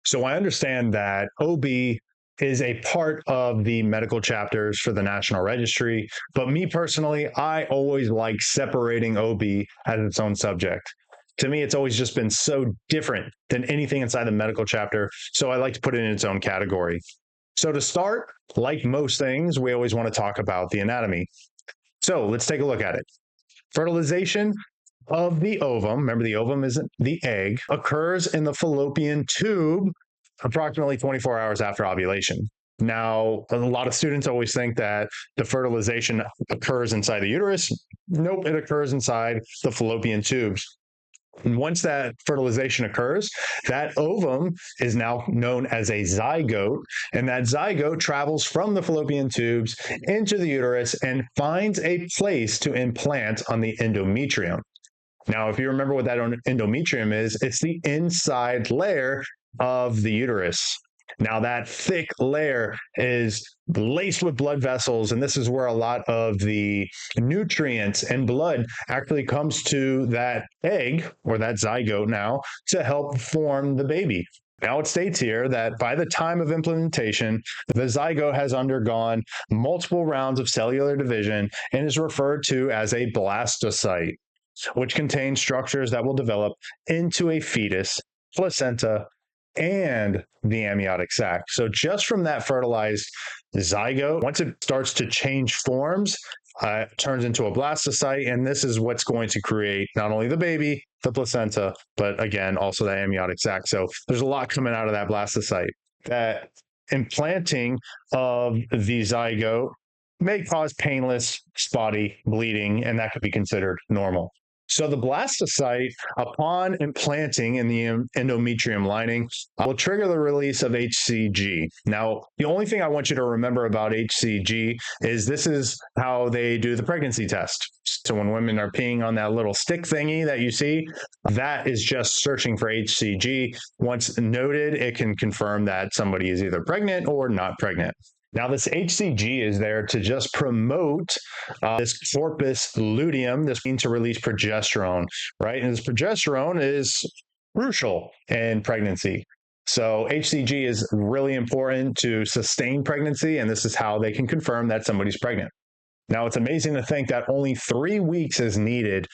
So I understand that OB is a part of the medical chapters for the National Registry, but me personally, I always like separating OB as its own subject. To me, it's always just been so different than anything inside the medical chapter, so I like to put it in its own category. So to start, like most things, we always want to talk about the anatomy. So let's take a look at it. Fertilization of the ovum, remember the ovum isn't the egg, occurs in the fallopian tube approximately 24 hours after ovulation. Now, a lot of students always think that the fertilization occurs inside the uterus. Nope, it occurs inside the fallopian tubes. And once that fertilization occurs, that ovum is now known as a zygote, and that zygote travels from the fallopian tubes into the uterus and finds a place to implant on the endometrium. Now, if you remember what that endometrium is, it's the inside layer of the uterus. Now, that thick layer is laced with blood vessels, and this is where a lot of the nutrients and blood actually comes to that egg or that zygote now to help form the baby. Now, it states here that by the time of implantation, the zygote has undergone multiple rounds of cellular division and is referred to as a blastocyst, which contains structures that will develop into a fetus, placenta, and the amniotic sac. So just from that fertilized zygote, once it starts to change forms, it turns into a blastocyst, and this is what's going to create not only the baby, the placenta, but again, also the amniotic sac. So there's a lot coming out of that blastocyst. That implanting of the zygote may cause painless, spotty bleeding, and that could be considered normal. So the blastocyst, upon implanting in the endometrium lining, will trigger the release of HCG. Now, the only thing I want you to remember about HCG is this is how they do the pregnancy test. So when women are peeing on that little stick thingy that you see, that is just searching for HCG. Once noted, it can confirm that somebody is either pregnant or not pregnant. Now, this HCG is there to just promote this corpus luteum, this means to release progesterone, right? And this progesterone is crucial in pregnancy. So HCG is really important to sustain pregnancy, and this is how they can confirm that somebody's pregnant. Now, it's amazing to think that only 3 weeks is needed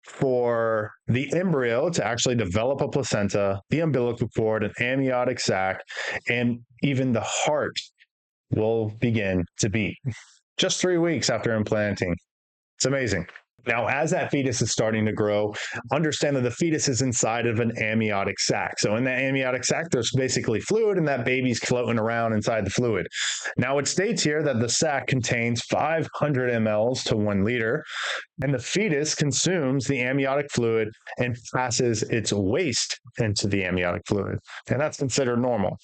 for the embryo to actually develop a placenta, the umbilical cord, an amniotic sac, and even the heart will begin to beat just 3 weeks after implanting. It's amazing. Now, as that fetus is starting to grow, understand that the fetus is inside of an amniotic sac. So in that amniotic sac, there's basically fluid, and that baby's floating around inside the fluid. Now, it states here that the sac contains 500 mLs to 1 liter, and the fetus consumes the amniotic fluid and passes its waste into the amniotic fluid, and that's considered normal.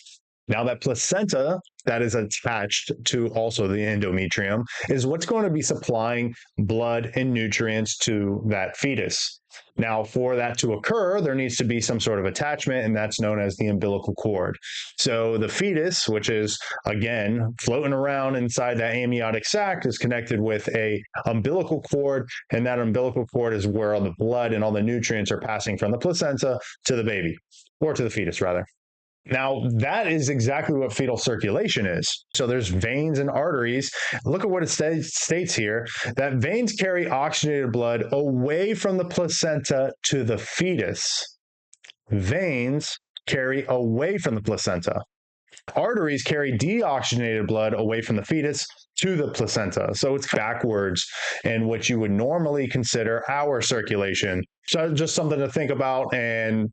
Now, that placenta that is attached to also the endometrium is what's going to be supplying blood and nutrients to that fetus. Now, for that to occur, there needs to be some sort of attachment, and that's known as the umbilical cord. So the fetus, which is, again, floating around inside that amniotic sac, is connected with a umbilical cord, and that umbilical cord is where all the blood and all the nutrients are passing from the placenta to the baby, or to the fetus, rather. Now, that is exactly what fetal circulation is. So there's veins and arteries. Look at what it states here, that veins carry oxygenated blood away from the placenta to the fetus. Veins carry away from the placenta. Arteries carry deoxygenated blood away from the fetus to the placenta. So it's backwards in what you would normally consider our circulation. So just something to think about. And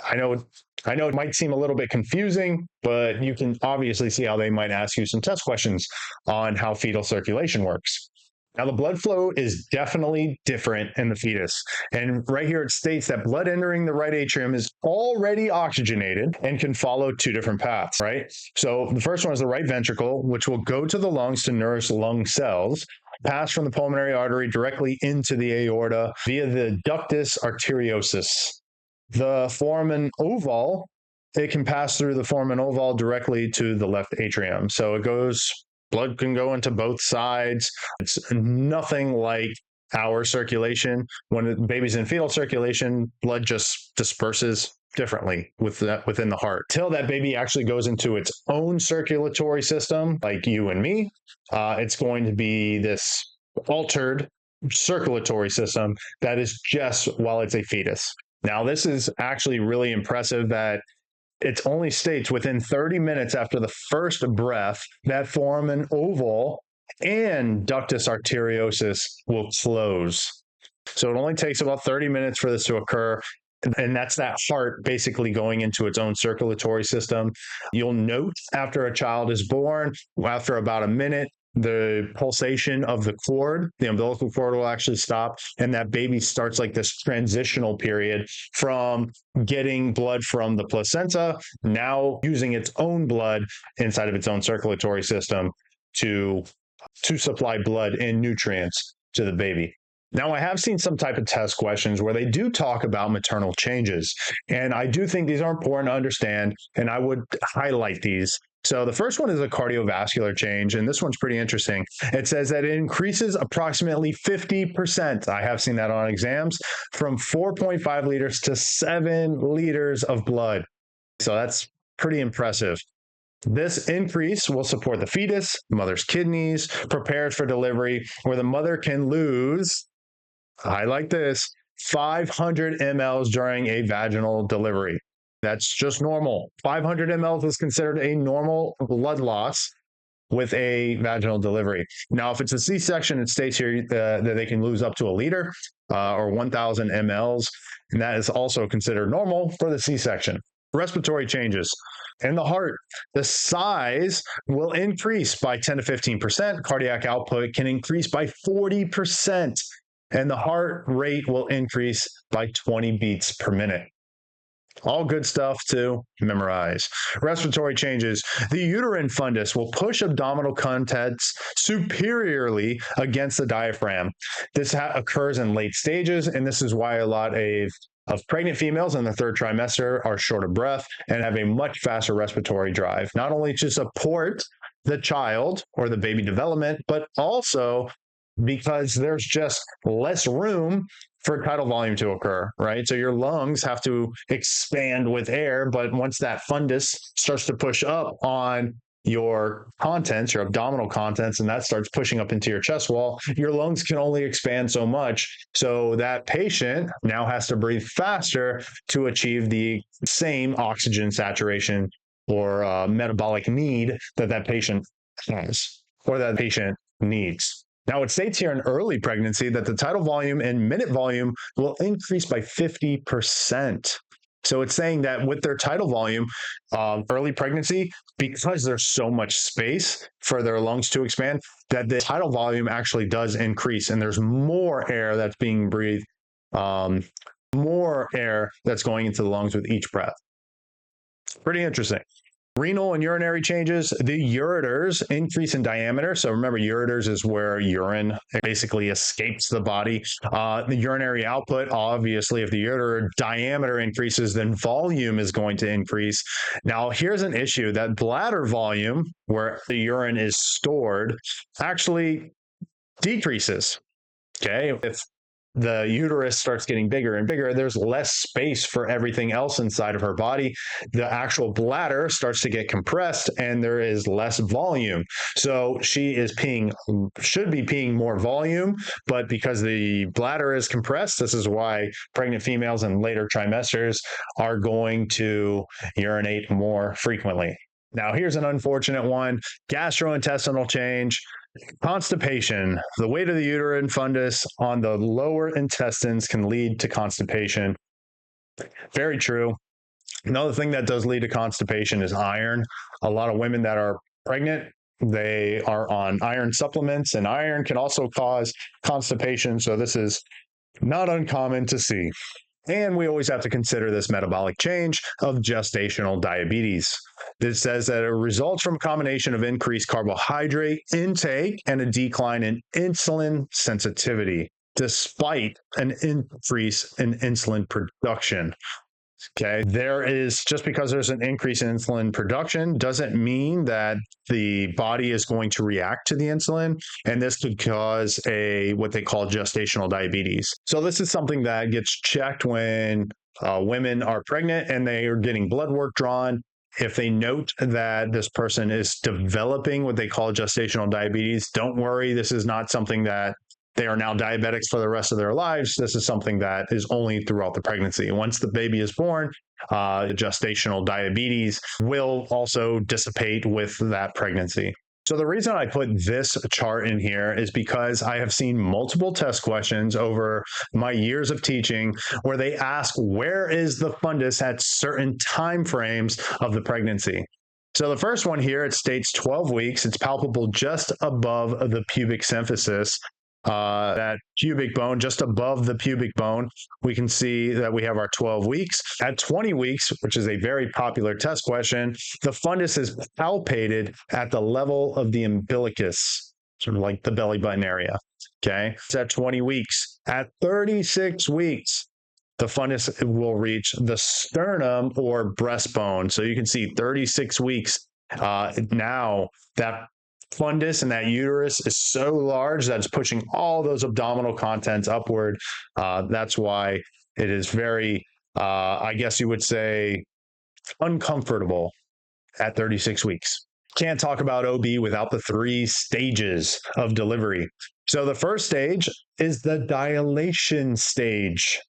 I know it might seem a little bit confusing, but you can obviously see how they might ask you some test questions on how fetal circulation works. Now, the blood flow is definitely different in the fetus. And right here it states that blood entering the right atrium is already oxygenated and can follow 2 different paths, right? So the first one is the right ventricle, which will go to the lungs to nourish lung cells, pass from the pulmonary artery directly into the aorta via the ductus arteriosus. The foramen ovale, it can pass through the foramen ovale directly to the left atrium. So blood can go into both sides. It's nothing like our circulation. When the baby's in fetal circulation, blood just disperses differently within the heart till that baby actually goes into its own circulatory system, like you and me. It's going to be this altered circulatory system that is just while it's a fetus. Now, this is actually really impressive that it only states within 30 minutes after the first breath that foramen ovale and ductus arteriosus will close. So it only takes about 30 minutes for this to occur. And that's that heart basically going into its own circulatory system. You'll note after a child is born, after about a minute, the pulsation of the cord, the umbilical cord, will actually stop, and that baby starts like this transitional period from getting blood from the placenta, now using its own blood inside of its own circulatory system to supply blood and nutrients to the baby. Now, I have seen some type of test questions where they do talk about maternal changes, and I do think these are important to understand, and I would highlight these. So the first one is a cardiovascular change, and this one's pretty interesting. It says that it increases approximately 50%. I have seen that on exams, from 4.5 liters to 7 liters of blood. So that's pretty impressive. This increase will support the fetus, mother's kidneys, prepares for delivery, where the mother can lose, highlight this, 500 mLs during a vaginal delivery. That's just normal. 500 mLs is considered a normal blood loss with a vaginal delivery. Now, if it's a C-section, it states here that they can lose up to a liter or 1,000 mLs, and that is also considered normal for the C-section. Respiratory changes. In the heart, the size will increase by 10 to 15%. Cardiac output can increase by 40%, and the heart rate will increase by 20 beats per minute. All good stuff to memorize. Respiratory changes. The uterine fundus will push abdominal contents superiorly against the diaphragm. This occurs in late stages, and this is why a lot of pregnant females in the third trimester are short of breath and have a much faster respiratory drive, not only to support the child or the baby development, but also because there's just less room for tidal volume to occur, right? So your lungs have to expand with air, but once that fundus starts to push up on your contents, your abdominal contents, and that starts pushing up into your chest wall, your lungs can only expand so much. So that patient now has to breathe faster to achieve the same oxygen saturation or metabolic need that patient has or that patient needs. Now, it states here in early pregnancy that the tidal volume and minute volume will increase by 50%. So it's saying that with their tidal volume, early pregnancy, because there's so much space for their lungs to expand, that the tidal volume actually does increase, and there's more air that's being breathed, more air that's going into the lungs with each breath. Pretty interesting. Renal and urinary changes. The ureters increase in diameter. So remember, ureters is where urine basically escapes the body. The urinary output, obviously, if the ureter diameter increases, then volume is going to increase. Now, here's an issue that bladder volume, where the urine is stored, actually decreases. Okay, if the uterus starts getting bigger and bigger, there's less space for everything else inside of her body. The actual bladder starts to get compressed and there is less volume. So she should be peeing more volume, but because the bladder is compressed, this is why pregnant females in later trimesters are going to urinate more frequently. Now, here's an unfortunate one: gastrointestinal change. Constipation. The weight of the uterine fundus on the lower intestines can lead to constipation. Very true. Another thing that does lead to constipation is iron. A lot of women that are pregnant, they are on iron supplements, and iron can also cause constipation. So this is not uncommon to see. And we always have to consider this metabolic change of gestational diabetes. This says that it results from a combination of increased carbohydrate intake and a decline in insulin sensitivity, despite an increase in insulin production. Okay, just because there's an increase in insulin production doesn't mean that the body is going to react to the insulin, and this could cause what they call gestational diabetes. So this is something that gets checked when women are pregnant and they are getting blood work drawn. If they note that this person is developing what they call gestational diabetes, don't worry, this is not something that they are now diabetics for the rest of their lives. This is something that is only throughout the pregnancy. Once the baby is born, gestational diabetes will also dissipate with that pregnancy. So the reason I put this chart in here is because I have seen multiple test questions over my years of teaching where they ask, where is the fundus at certain time frames of the pregnancy? So the first one here, it states 12 weeks. It's palpable just above the pubic symphysis. That pubic bone, just above the pubic bone, we can see that we have our 12 weeks. At 20 weeks, which is a very popular test question, the fundus is palpated at the level of the umbilicus, sort of like the belly button area. Okay, it's at 20 weeks. At 36 weeks, the fundus will reach the sternum or breastbone. So you can see 36 weeks. Now that fundus and that uterus is so large that it's pushing all those abdominal contents upward. That's why it is very, I guess you would say, uncomfortable at 36 weeks. Can't talk about OB without the 3 stages of delivery. So the first stage is the dilation stage.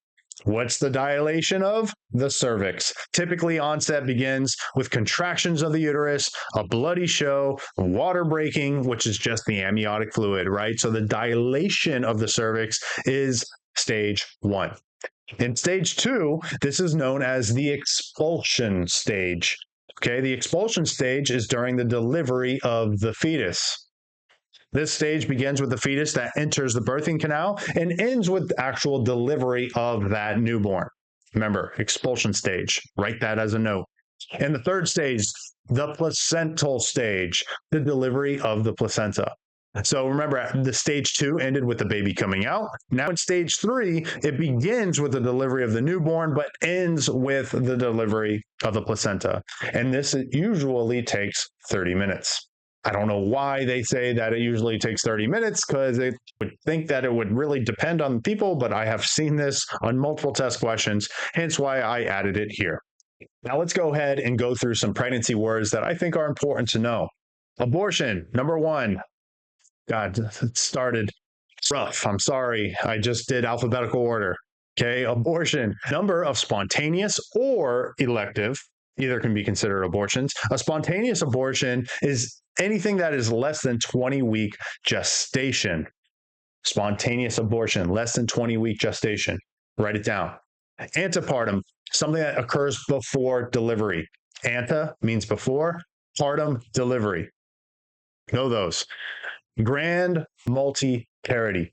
What's the dilation of? The cervix. Typically, onset begins with contractions of the uterus, a bloody show, water breaking, which is just the amniotic fluid, right? So the dilation of the cervix is stage 1. In stage 2, this is known as the expulsion stage. Okay, the expulsion stage is during the delivery of the fetus. This stage begins with the fetus that enters the birthing canal and ends with actual delivery of that newborn. Remember, expulsion stage, write that as a note. And the third stage, the placental stage, the delivery of the placenta. So remember, the stage 2 ended with the baby coming out. Now in stage 3, it begins with the delivery of the newborn, but ends with the delivery of the placenta. And this usually takes 30 minutes. I don't know why they say that it usually takes 30 minutes, because they would think that it would really depend on people, but I have seen this on multiple test questions, hence why I added it here. Now let's go ahead and go through some pregnancy words that I think are important to know. Abortion, number 1. God, it started rough. I'm sorry. I just did alphabetical order. Okay, abortion, number of spontaneous or elective, either can be considered abortions. A spontaneous abortion is anything that is less than 20-week gestation. Spontaneous abortion, less than 20-week gestation. Write it down. Antepartum, something that occurs before delivery. Ante means before, partum, delivery. Know those. Grand multiparity,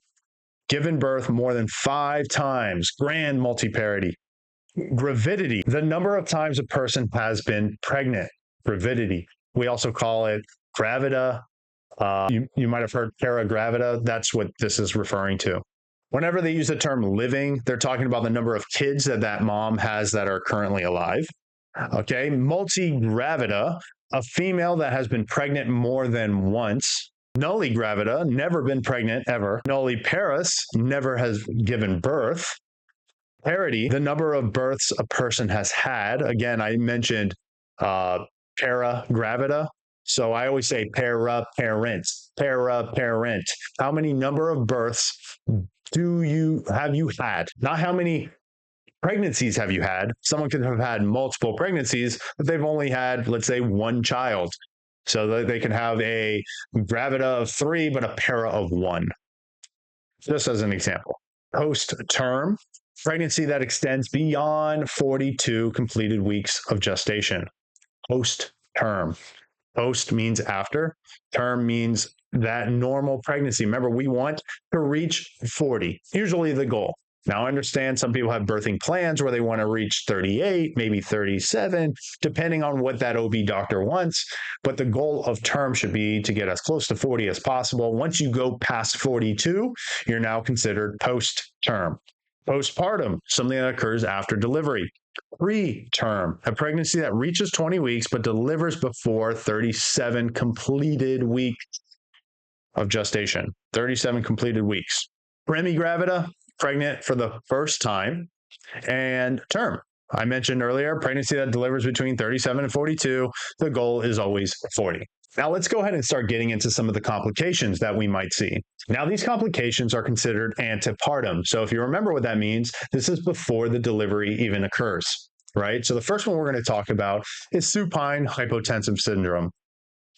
given birth more than 5 times. Grand multiparity. Gravidity, the number of times a person has been pregnant. Gravidity. We also call it gravida. You might have heard paragravida. That's what this is referring to. Whenever they use the term living, they're talking about the number of kids that mom has that are currently alive. Okay, multigravida, a female that has been pregnant more than once. Nulligravida, never been pregnant ever. Nulliparous, never has given birth. Parity, the number of births a person has had. Again, I mentioned paragravida. So I always say para-parent. How many number of births have you had? Not how many pregnancies have you had. Someone could have had multiple pregnancies, but they've only had, let's say, 1 child. So they can have a gravida of 3, but a para of 1. Just as an example. Post-term, pregnancy that extends beyond 42 completed weeks of gestation. Post-term. Post means after. Term means that normal pregnancy. Remember, we want to reach 40, usually the goal. Now, I understand some people have birthing plans where they want to reach 38, maybe 37, depending on what that OB doctor wants. But the goal of term should be to get as close to 40 as possible. Once you go past 42, you're now considered post-term. Postpartum, something that occurs after delivery. Preterm, a pregnancy that reaches 20 weeks but delivers before 37 completed weeks of gestation. 37 completed weeks. Premigravida, pregnant for the first time. And term, I mentioned earlier, pregnancy that delivers between 37 and 42. The goal is always 40. Now let's go ahead and start getting into some of the complications that we might see. Now these complications are considered antepartum. So if you remember what that means, this is before the delivery even occurs, right? So the first one we're going to talk about is supine hypotensive syndrome.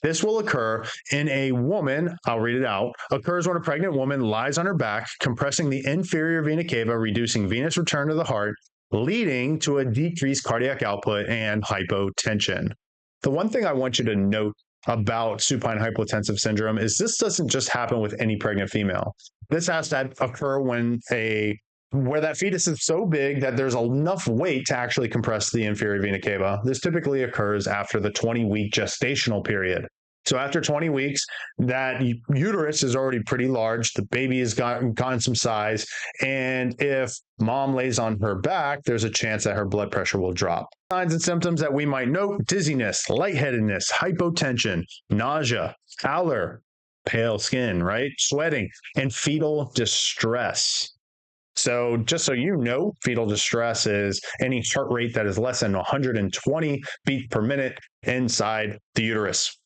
This will occur in a woman, I'll read it out, occurs when a pregnant woman lies on her back, compressing the inferior vena cava, reducing venous return to the heart, leading to a decreased cardiac output and hypotension. The one thing I want you to note about supine hypotensive syndrome is this doesn't just happen with any pregnant female. This has to occur where that fetus is so big that there's enough weight to actually compress the inferior vena cava. This typically occurs after the 20-week gestational period. So after 20 weeks, that uterus is already pretty large. The baby has gotten some size. And if mom lays on her back, there's a chance that her blood pressure will drop. Signs and symptoms that we might note: dizziness, lightheadedness, hypotension, nausea, pallor, pale skin, right? Sweating, and fetal distress. So just so you know, fetal distress is any heart rate that is less than 120 beats per minute inside the uterus.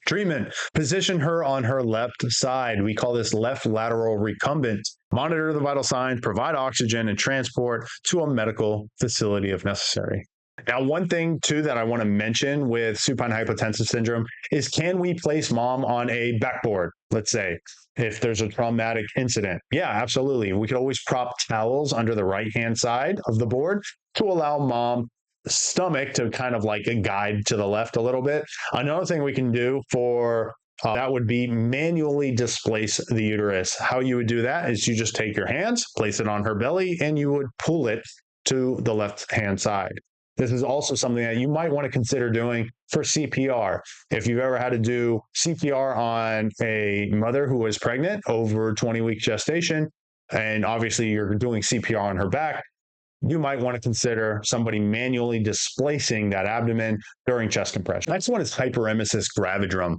Treatment: position her on her left side. We call this left lateral recumbent. Monitor the vital signs, provide oxygen, and transport to a medical facility if necessary. Now, one thing, too, that I want to mention with supine hypotensive syndrome is, can we place mom on a backboard, let's say, if there's a traumatic incident? Yeah, absolutely. We could always prop towels under the right-hand side of the board to allow mom's stomach to kind of like a guide to the left a little bit. Another thing we can do for that would be manually displace the uterus. How you would do that is you just take your hands, place it on her belly, and you would pull it to the left-hand side. This is also something that you might want to consider doing for CPR. If you've ever had to do CPR on a mother who was pregnant over 20-week gestation, and obviously you're doing CPR on her back, you might want to consider somebody manually displacing that abdomen during chest compression. Next one is hyperemesis gravidarum.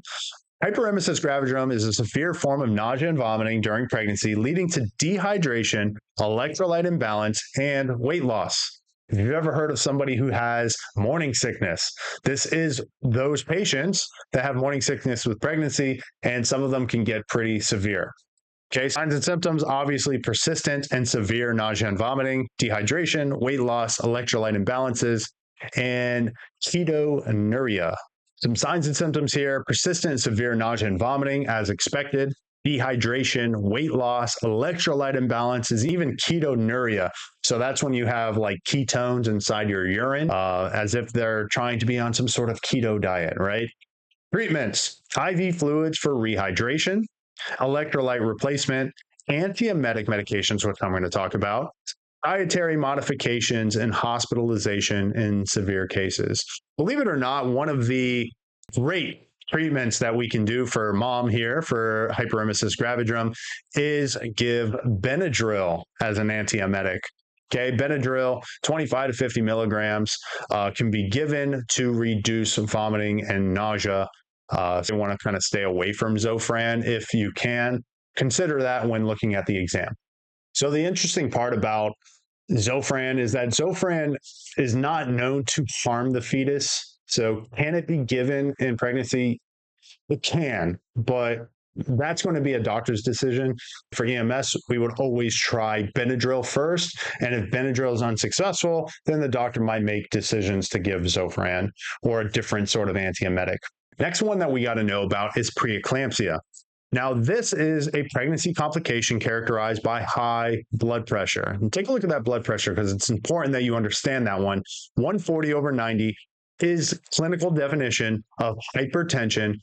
Hyperemesis gravidarum is a severe form of nausea and vomiting during pregnancy, leading to dehydration, electrolyte imbalance, and weight loss. If you've ever heard of somebody who has morning sickness, this is those patients that have morning sickness with pregnancy, and some of them can get pretty severe. Okay, signs and symptoms: obviously persistent and severe nausea and vomiting, dehydration, weight loss, electrolyte imbalances, and ketonuria. Some signs and symptoms here: persistent and severe nausea and vomiting as expected, dehydration, weight loss, electrolyte imbalances, even ketonuria. So that's when you have like ketones inside your urine, as if they're trying to be on some sort of keto diet, right? Treatments: IV fluids for rehydration, electrolyte replacement, antiemetic medications, which I'm going to talk about, dietary modifications, and hospitalization in severe cases. Believe it or not, one of the great treatments that we can do for mom here for hyperemesis gravidarum is give Benadryl as an antiemetic. Okay, Benadryl, 25 to 50 milligrams, can be given to reduce vomiting and nausea. If you want to kind of stay away from Zofran, if you can, consider that when looking at the exam. So the interesting part about Zofran is that Zofran is not known to harm the fetus. So can it be given in pregnancy? It can, but that's going to be a doctor's decision. For EMS, we would always try Benadryl first. And if Benadryl is unsuccessful, then the doctor might make decisions to give Zofran or a different sort of antiemetic. Next one that we got to know about is preeclampsia. Now, this is a pregnancy complication characterized by high blood pressure. And take a look at that blood pressure, because it's important that you understand that one. 140/90 is clinical definition of hypertension,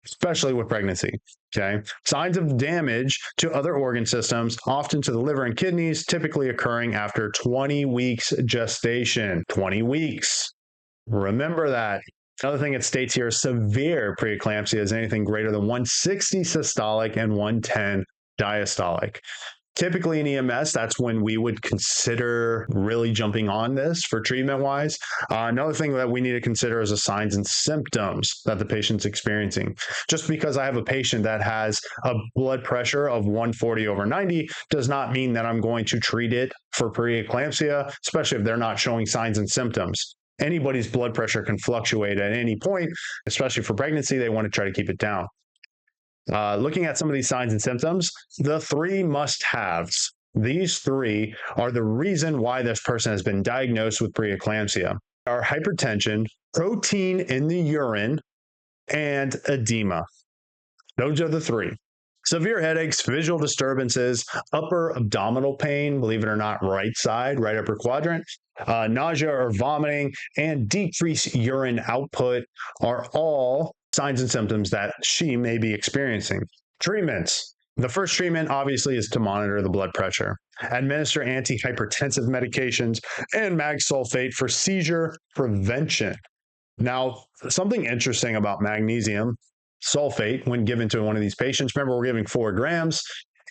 especially with pregnancy. Okay. Signs of damage to other organ systems, often to the liver and kidneys, typically occurring after 20 weeks gestation. 20 weeks. Remember that. Another thing it states here, severe preeclampsia is anything greater than 160 systolic and 110 diastolic. Typically in EMS, that's when we would consider really jumping on this for treatment-wise. Another thing that we need to consider is the signs and symptoms that the patient's experiencing. Just because I have a patient that has a blood pressure of 140/90 does not mean that I'm going to treat it for preeclampsia, especially if they're not showing signs and symptoms. Anybody's blood pressure can fluctuate at any point, especially for pregnancy. They want to try to keep it down. Looking at some of these signs and symptoms, the three must-haves. These three are the reason why this person has been diagnosed with preeclampsia. Are hypertension, protein in the urine, and edema. Those are the three. Severe headaches, visual disturbances, upper abdominal pain, believe it or not, right side, right upper quadrant, nausea or vomiting, and decreased urine output are all signs and symptoms that she may be experiencing. Treatments. The first treatment, obviously, is to monitor the blood pressure. Administer antihypertensive medications and mag sulfate for seizure prevention. Now, something interesting about magnesium sulfate when given to one of these patients, remember we're giving 4 grams,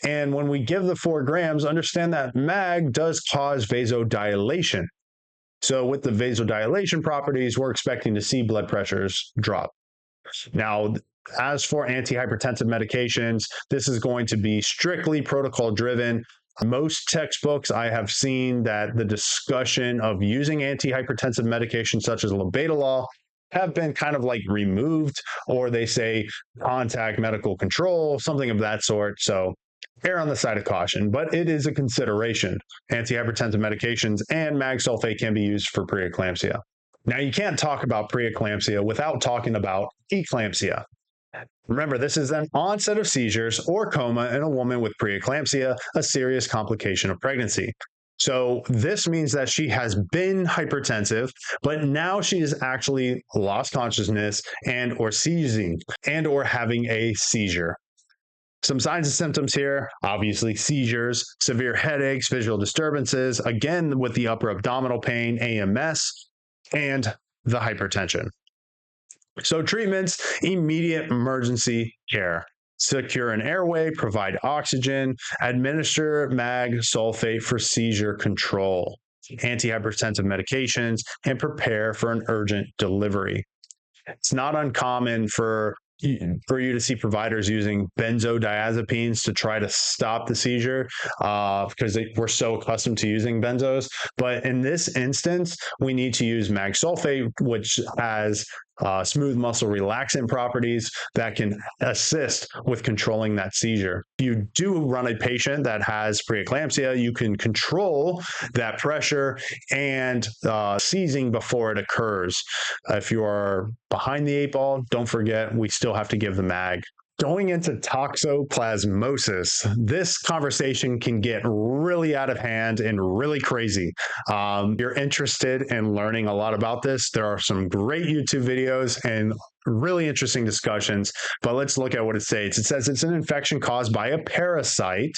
and when we give the 4 grams, understand that mag does cause vasodilation. So with the vasodilation properties, we're expecting to see blood pressures drop. Now, as for antihypertensive medications, this is going to be strictly protocol driven. Most textbooks I have seen that the discussion of using antihypertensive medications such as labetalol have been kind of like removed, or they say contact medical control, something of that sort. So err on the side of caution, but it is a consideration. Antihypertensive medications and mag sulfate can be used for preeclampsia. Now, you can't talk about preeclampsia without talking about eclampsia. Remember, this is an onset of seizures or coma in a woman with preeclampsia, a serious complication of pregnancy. So this means that she has been hypertensive, but now she has actually lost consciousness and or seizing and or having a seizure. Some signs and symptoms here, obviously seizures, severe headaches, visual disturbances, again with the upper abdominal pain, AMS, and the hypertension. So treatments, immediate emergency care. Secure an airway, provide oxygen, administer mag sulfate for seizure control, antihypertensive medications, and prepare for an urgent delivery. It's not uncommon for you to see providers using benzodiazepines to try to stop the seizure because we're so accustomed to using benzos. But in this instance, we need to use mag sulfate, which has smooth muscle relaxant properties that can assist with controlling that seizure. If you do run a patient that has preeclampsia, you can control that pressure and seizing before it occurs. If you are behind the 8 ball, don't forget, we still have to give the mag. Going into toxoplasmosis, this conversation can get really out of hand and really crazy. You're interested in learning a lot about this. There are some great YouTube videos and really interesting discussions, but let's look at what it states. It says it's an infection caused by a parasite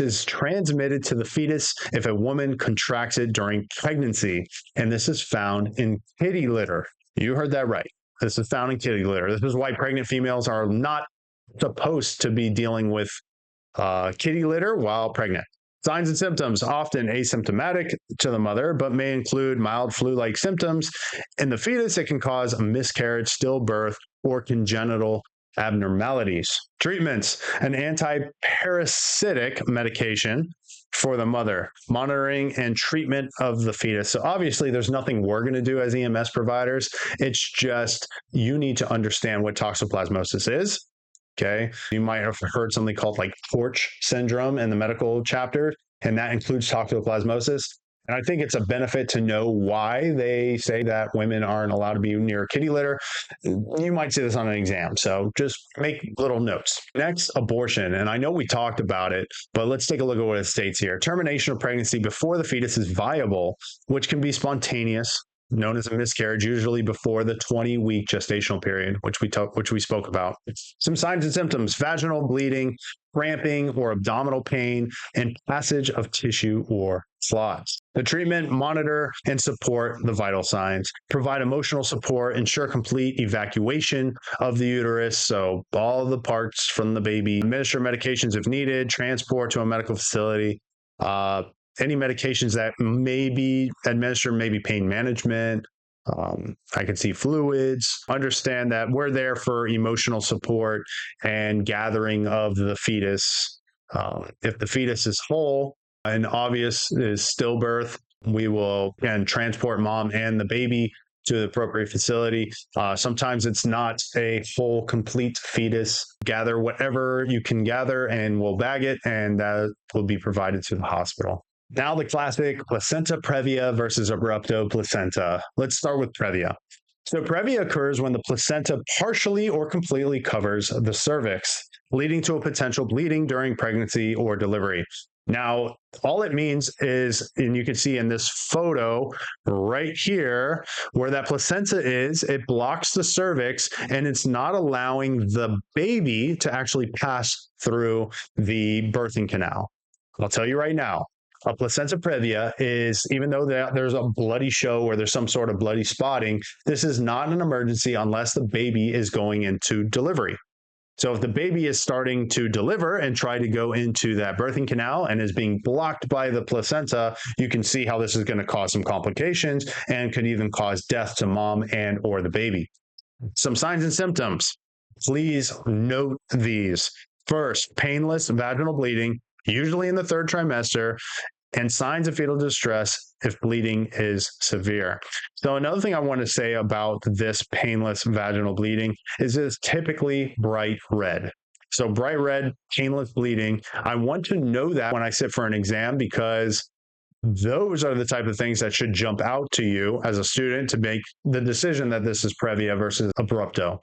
is transmitted to the fetus if a woman contracts it during pregnancy, and this is found in kitty litter. You heard that right. This is found in kitty litter. This is why pregnant females are not supposed to be dealing with kitty litter while pregnant. Signs and symptoms, often asymptomatic to the mother, but may include mild flu-like symptoms. In the fetus, it can cause a miscarriage, stillbirth, or congenital abnormalities. Treatments, an anti-parasitic medication for the mother, monitoring and treatment of the fetus. So obviously there's nothing we're going to do as EMS providers. It's just you need to understand what toxoplasmosis is. Okay, you might have heard something called like torch syndrome in the medical chapter, and that includes toxoplasmosis. And I think it's a benefit to know why they say that women aren't allowed to be near kitty litter. You might see this on an exam, so just make little notes. Next, abortion. And I know we talked about it, but let's take a look at what it states here. Termination of pregnancy before the fetus is viable, which can be spontaneous, known as a miscarriage, usually before the 20-week gestational period, which we spoke about. Some signs and symptoms: vaginal bleeding, cramping or abdominal pain, and passage of tissue or slots. The treatment: monitor and support the vital signs, provide emotional support, ensure complete evacuation of the uterus, so all the parts from the baby, administer medications if needed, transport to a medical facility. Any medications that may be administered, maybe pain management. I can see fluids. Understand that we're there for emotional support and gathering of the fetus. If the fetus is whole and obvious is stillbirth, we will transport mom and the baby to the appropriate facility. Sometimes it's not a whole, complete fetus. Gather whatever you can gather and we'll bag it, and that will be provided to the hospital. Now the classic placenta previa versus abrupto placenta. Let's start with previa. So previa occurs when the placenta partially or completely covers the cervix, leading to a potential bleeding during pregnancy or delivery. Now, all it means is, and you can see in this photo right here, where that placenta is, it blocks the cervix and it's not allowing the baby to actually pass through the birthing canal. I'll tell you right now, a placenta previa is, even though there's a bloody show or there's some sort of bloody spotting, this is not an emergency unless the baby is going into delivery. So if the baby is starting to deliver and try to go into that birthing canal and is being blocked by the placenta, you can see how this is going to cause some complications and could even cause death to mom and or the baby. Some signs and symptoms. Please note these. First, painless vaginal bleeding, usually in the third trimester, and signs of fetal distress if bleeding is severe. So another thing I want to say about this painless vaginal bleeding is it's typically bright red. So bright red, painless bleeding. I want to know that when I sit for an exam, because those are the type of things that should jump out to you as a student to make the decision that this is previa versus abrupto.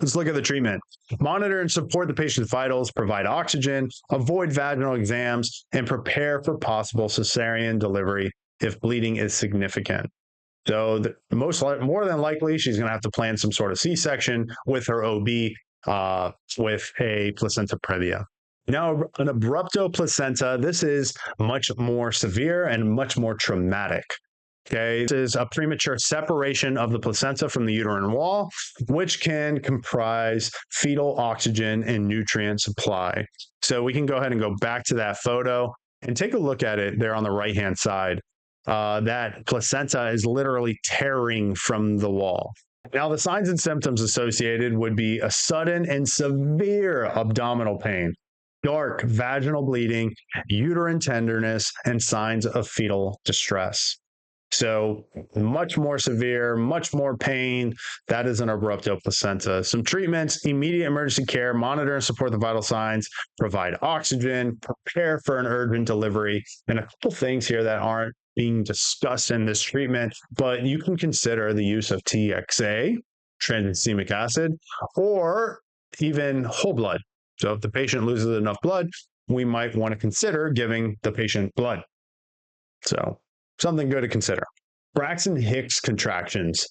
Let's look at the treatment. Monitor and support the patient's vitals, provide oxygen, avoid vaginal exams, and prepare for possible cesarean delivery if bleeding is significant. So more than likely, she's going to have to plan some sort of C-section with her OB with a placenta previa. Now, an abrupto placenta, this is much more severe and much more traumatic. Okay, this is a premature separation of the placenta from the uterine wall, which can comprise fetal oxygen and nutrient supply. So we can go ahead and go back to that photo and take a look at it there on the right-hand side. That placenta is literally tearing from the wall. Now, the signs and symptoms associated would be a sudden and severe abdominal pain, dark vaginal bleeding, uterine tenderness, and signs of fetal distress. So much more severe, much more pain. That is an abrupto placenta. Some treatments: immediate emergency care, monitor and support the vital signs, provide oxygen, prepare for an urgent delivery, and a couple things here that aren't being discussed in this treatment, but you can consider the use of TXA, tranexamic acid, or even whole blood. So if the patient loses enough blood, we might want to consider giving the patient blood. So something good to consider. Braxton Hicks contractions.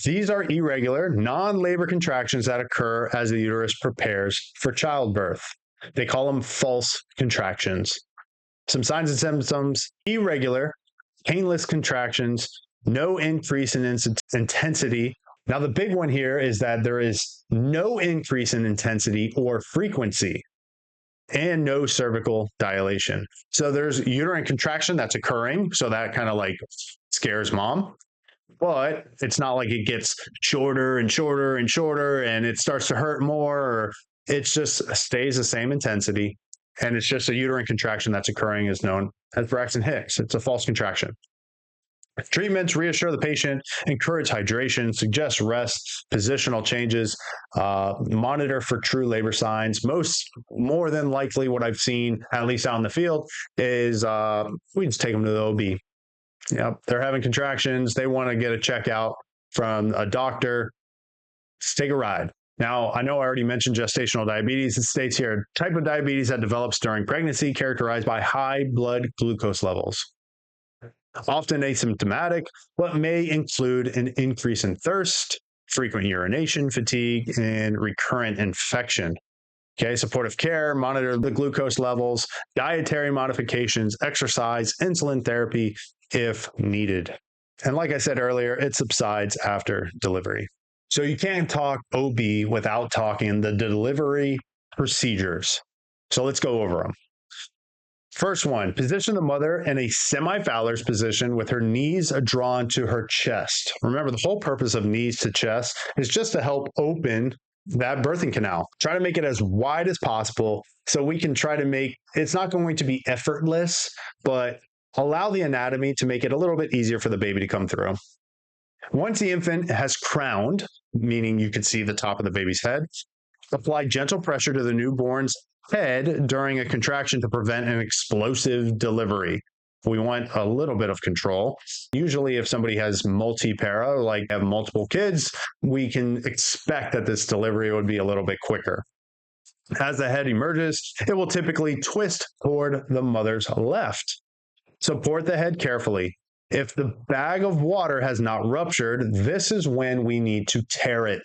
These are irregular, non-labor contractions that occur as the uterus prepares for childbirth. They call them false contractions. Some signs and symptoms: irregular, painless contractions, no increase in intensity. Now, the big one here is that there is no increase in intensity or frequency, and no cervical dilation. So there's uterine contraction that's occurring, so that kind of like scares mom, but it's not like it gets shorter and shorter and shorter and it starts to hurt more, or it just stays the same intensity, and it's just a uterine contraction that's occurring, is known as Braxton Hicks. It's a false contraction. Treatments: reassure the patient, encourage hydration, suggest rest, positional changes, monitor for true labor signs. More than likely, what I've seen, at least out in the field, is we just take them to the OB. Yep, they're having contractions. They want to get a checkout from a doctor. Let's take a ride. Now, I know I already mentioned gestational diabetes. It states here, type of diabetes that develops during pregnancy, characterized by high blood glucose levels. Often asymptomatic, but may include an increase in thirst, frequent urination, fatigue, and recurrent infection. Okay, supportive care, monitor the glucose levels, dietary modifications, exercise, insulin therapy if needed. And like I said earlier, it subsides after delivery. So you can't talk OB without talking the delivery procedures. So let's go over them. First one, position the mother in a semi-Fowler's position with her knees drawn to her chest. Remember, the whole purpose of knees to chest is just to help open that birthing canal. Try to make it as wide as possible so we can try to make, it's not going to be effortless, but allow the anatomy to make it a little bit easier for the baby to come through. Once the infant has crowned, meaning you can see the top of the baby's head, apply gentle pressure to the newborn's head during a contraction to prevent an explosive delivery. We want a little bit of control. Usually if somebody has multi-para, like have multiple kids, we can expect that this delivery would be a little bit quicker. As the head emerges, it will typically twist toward the mother's left. Support the head carefully. If the bag of water has not ruptured, this is when we need to tear it.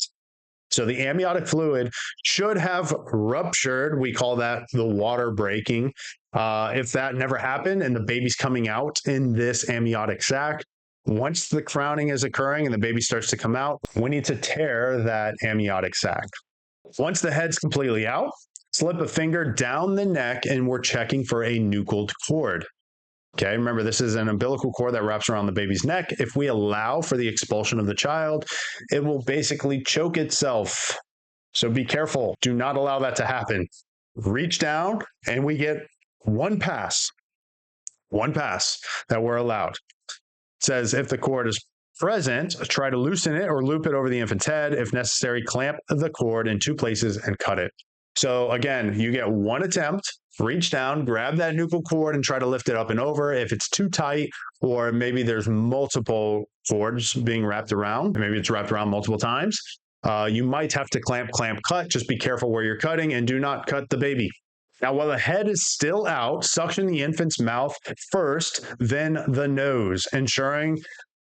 So the amniotic fluid should have ruptured. We call that the water breaking. If that never happened and the baby's coming out in this amniotic sac, once the crowning is occurring and the baby starts to come out, we need to tear that amniotic sac. Once the head's completely out, slip a finger down the neck and we're checking for a nucleus cord. Okay, remember this is an umbilical cord that wraps around the baby's neck. If we allow for the expulsion of the child, it will basically choke itself. So be careful. Do not allow that to happen. Reach down and we get one pass that we're allowed. It says if the cord is present, try to loosen it or loop it over the infant's head. If necessary, clamp the cord in two places and cut it. So again, you get one attempt. Reach down, grab that nucleus cord and try to lift it up and over. If it's too tight, or maybe there's multiple cords being wrapped around, maybe it's wrapped around multiple times, you might have to clamp, cut. Just be careful where you're cutting and do not cut the baby. Now, while the head is still out, suction the infant's mouth first, then the nose, ensuring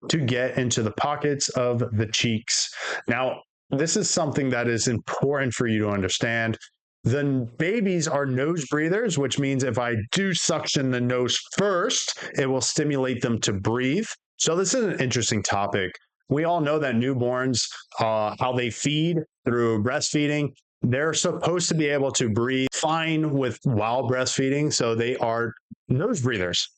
to get into the pockets of the cheeks. Now, this is something that is important for you to understand. The babies are nose breathers, which means if I do suction the nose first, it will stimulate them to breathe. So this is an interesting topic. We all know that newborns, how they feed through breastfeeding, they're supposed to be able to breathe fine while breastfeeding, so they are nose breathers.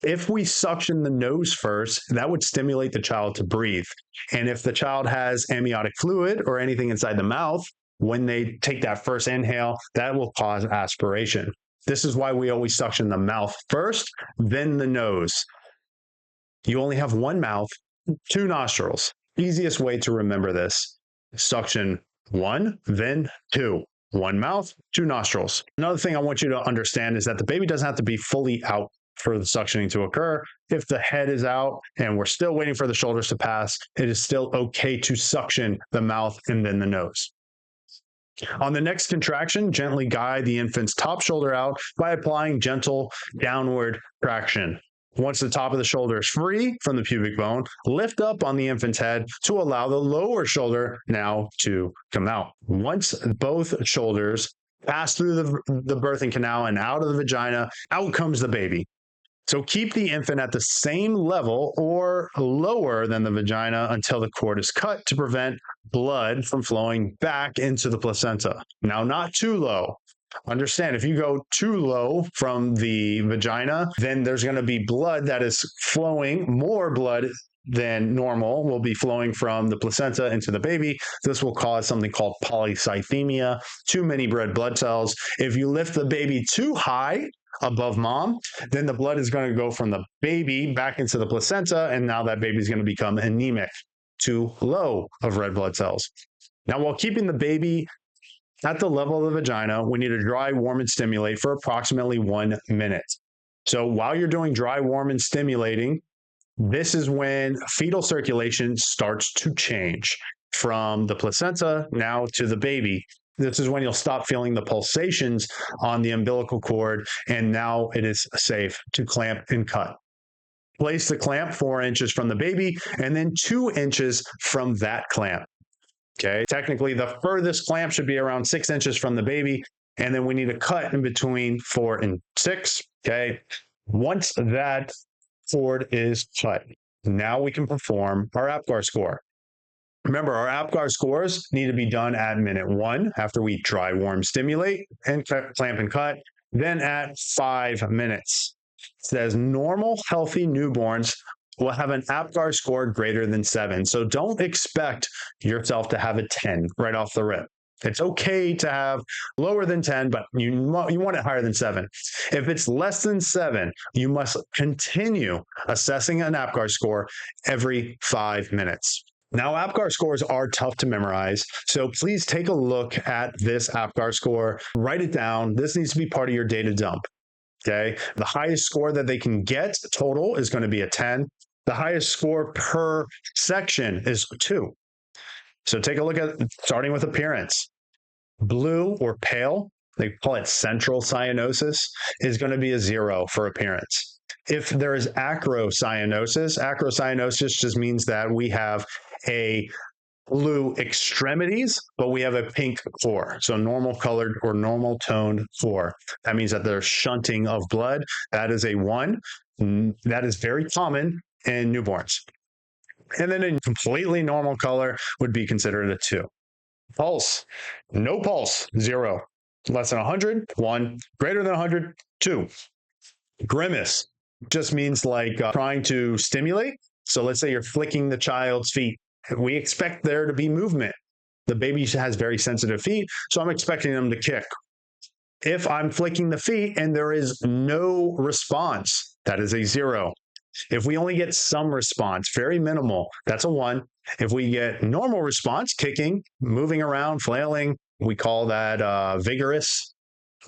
If we suction the nose first, that would stimulate the child to breathe. And if the child has amniotic fluid or anything inside the mouth, when they take that first inhale, that will cause aspiration. This is why we always suction the mouth first, then the nose. You only have one mouth, two nostrils. Easiest way to remember this. Suction one, then two. One mouth, two nostrils. Another thing I want you to understand is that the baby doesn't have to be fully out for the suctioning to occur. If the head is out and we're still waiting for the shoulders to pass, it is still okay to suction the mouth and then the nose. On the next contraction, gently guide the infant's top shoulder out by applying gentle downward traction. Once the top of the shoulder is free from the pubic bone, lift up on the infant's head to allow the lower shoulder now to come out. Once both shoulders pass through the birthing canal and out of the vagina, out comes the baby. So keep the infant at the same level or lower than the vagina until the cord is cut to prevent blood from flowing back into the placenta. Now, not too low. Understand, if you go too low from the vagina, then there's going to be blood that is flowing, more blood than normal will be flowing from the placenta into the baby. This will cause something called polycythemia, too many red blood cells. If you lift the baby too high above mom, then the blood is going to go from the baby back into the placenta, and now that baby is going to become anemic, too low of red blood cells. Now, while keeping the baby at the level of the vagina, we need to dry, warm, and stimulate for approximately 1 minute. So while you're doing dry, warm, and stimulating, this is when fetal circulation starts to change from the placenta now to the baby. This is when you'll stop feeling the pulsations on the umbilical cord, and now it is safe to clamp and cut. Place the clamp 4 inches from the baby and then 2 inches from that clamp. Okay, technically the furthest clamp should be around 6 inches from the baby. And then we need a cut in between 4 and 6. Okay. Once that cord is cut, now we can perform our APGAR score. Remember, our APGAR scores need to be done at minute 1 after we dry, warm, stimulate, and clamp and cut, then at 5 minutes. It says normal, healthy newborns will have an APGAR score greater than 7. So don't expect yourself to have a 10 right off the rip. It's okay to have lower than 10, but you want it higher than 7. If it's less than 7, you must continue assessing an APGAR score every 5 minutes. Now, APGAR scores are tough to memorize, so please take a look at this APGAR score, write it down. This needs to be part of your data dump. Okay. The highest score that they can get total is going to be a 10. The highest score per section is 2. So take a look at starting with appearance. Blue or pale, they call it central cyanosis, is going to be a 0 for appearance. If there is acrocyanosis just means that we have a blue extremities, but we have a pink core. So normal colored or normal toned core. That means that there's shunting of blood. That is a 1. That is very common in newborns. And then a completely normal color would be considered a 2. Pulse, no pulse, 0. Less than 100, 1. Greater than 100, 2. Grimace just means like trying to stimulate. So let's say you're flicking the child's feet. We expect there to be movement. The baby has very sensitive feet, so I'm expecting them to kick. If I'm flicking the feet and there is no response, that is a 0. If we only get some response, very minimal, that's a 1. If we get normal response, kicking, moving around, flailing, we call that vigorous.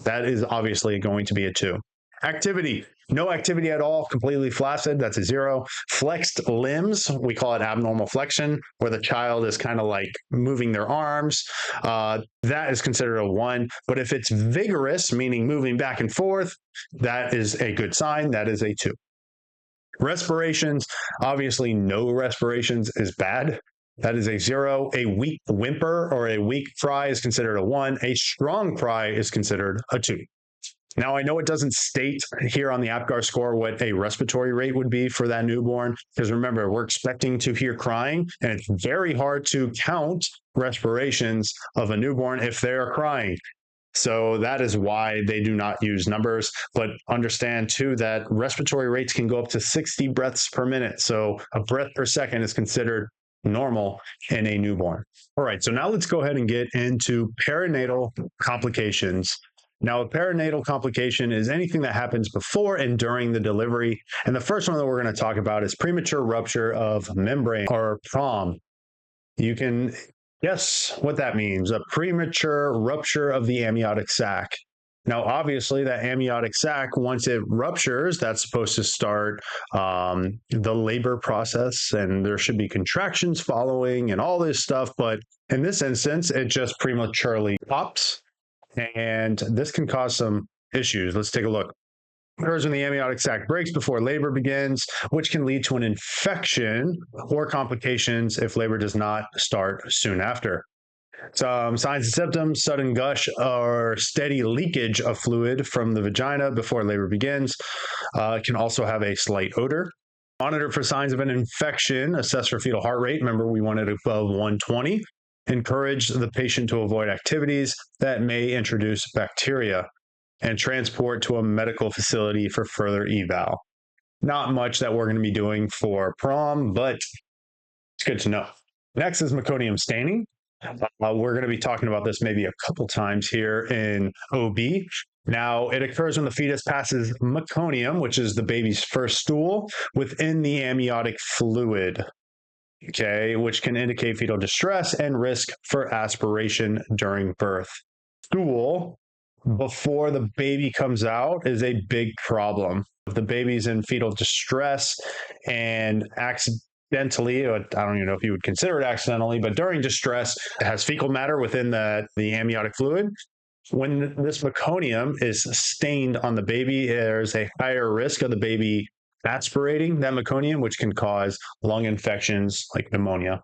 That is obviously going to be a 2. Activity, no activity at all, completely flaccid, that's a 0. Flexed limbs, we call it abnormal flexion, where the child is kind of like moving their arms. That is considered a 1. But if it's vigorous, meaning moving back and forth, that is a good sign, that is a 2. Respirations, obviously no respirations is bad. That is a 0. A weak whimper or a weak cry is considered a 1. A strong cry is considered a 2. Now, I know it doesn't state here on the APGAR score what a respiratory rate would be for that newborn, because remember, we're expecting to hear crying, and it's very hard to count respirations of a newborn if they're crying. So that is why they do not use numbers, but understand too that respiratory rates can go up to 60 breaths per minute. So a breath per second is considered normal in a newborn. All right, so now let's go ahead and get into perinatal complications. Now, a perinatal complication is anything that happens before and during the delivery. And the first one that we're going to talk about is premature rupture of membrane, or PROM. You can guess what that means, a premature rupture of the amniotic sac. Now, obviously, that amniotic sac, once it ruptures, that's supposed to start the labor process, and there should be contractions following and all this stuff. But in this instance, it just prematurely pops, and this can cause some issues. Let's take a look. Occurs when the amniotic sac breaks before labor begins, which can lead to an infection or complications if labor does not start soon after. Some signs and symptoms: sudden gush or steady leakage of fluid from the vagina before labor begins. Can also have a slight odor. Monitor for signs of an infection. Assess for fetal heart rate. Remember, we want it above 120. Encourage the patient to avoid activities that may introduce bacteria, and transport to a medical facility for further eval. Not much that we're going to be doing for PROM, but it's good to know. Next is meconium staining. We're going to be talking about this maybe a couple times here in OB. Now, it occurs when the fetus passes meconium, which is the baby's first stool, within the amniotic fluid, okay, which can indicate fetal distress and risk for aspiration during birth. Stool before the baby comes out is a big problem. If the baby's in fetal distress and accidentally, I don't even know if you would consider it accidentally, but during distress, it has fecal matter within the amniotic fluid. When this meconium is stained on the baby, there's a higher risk of the baby aspirating that meconium, which can cause lung infections like pneumonia.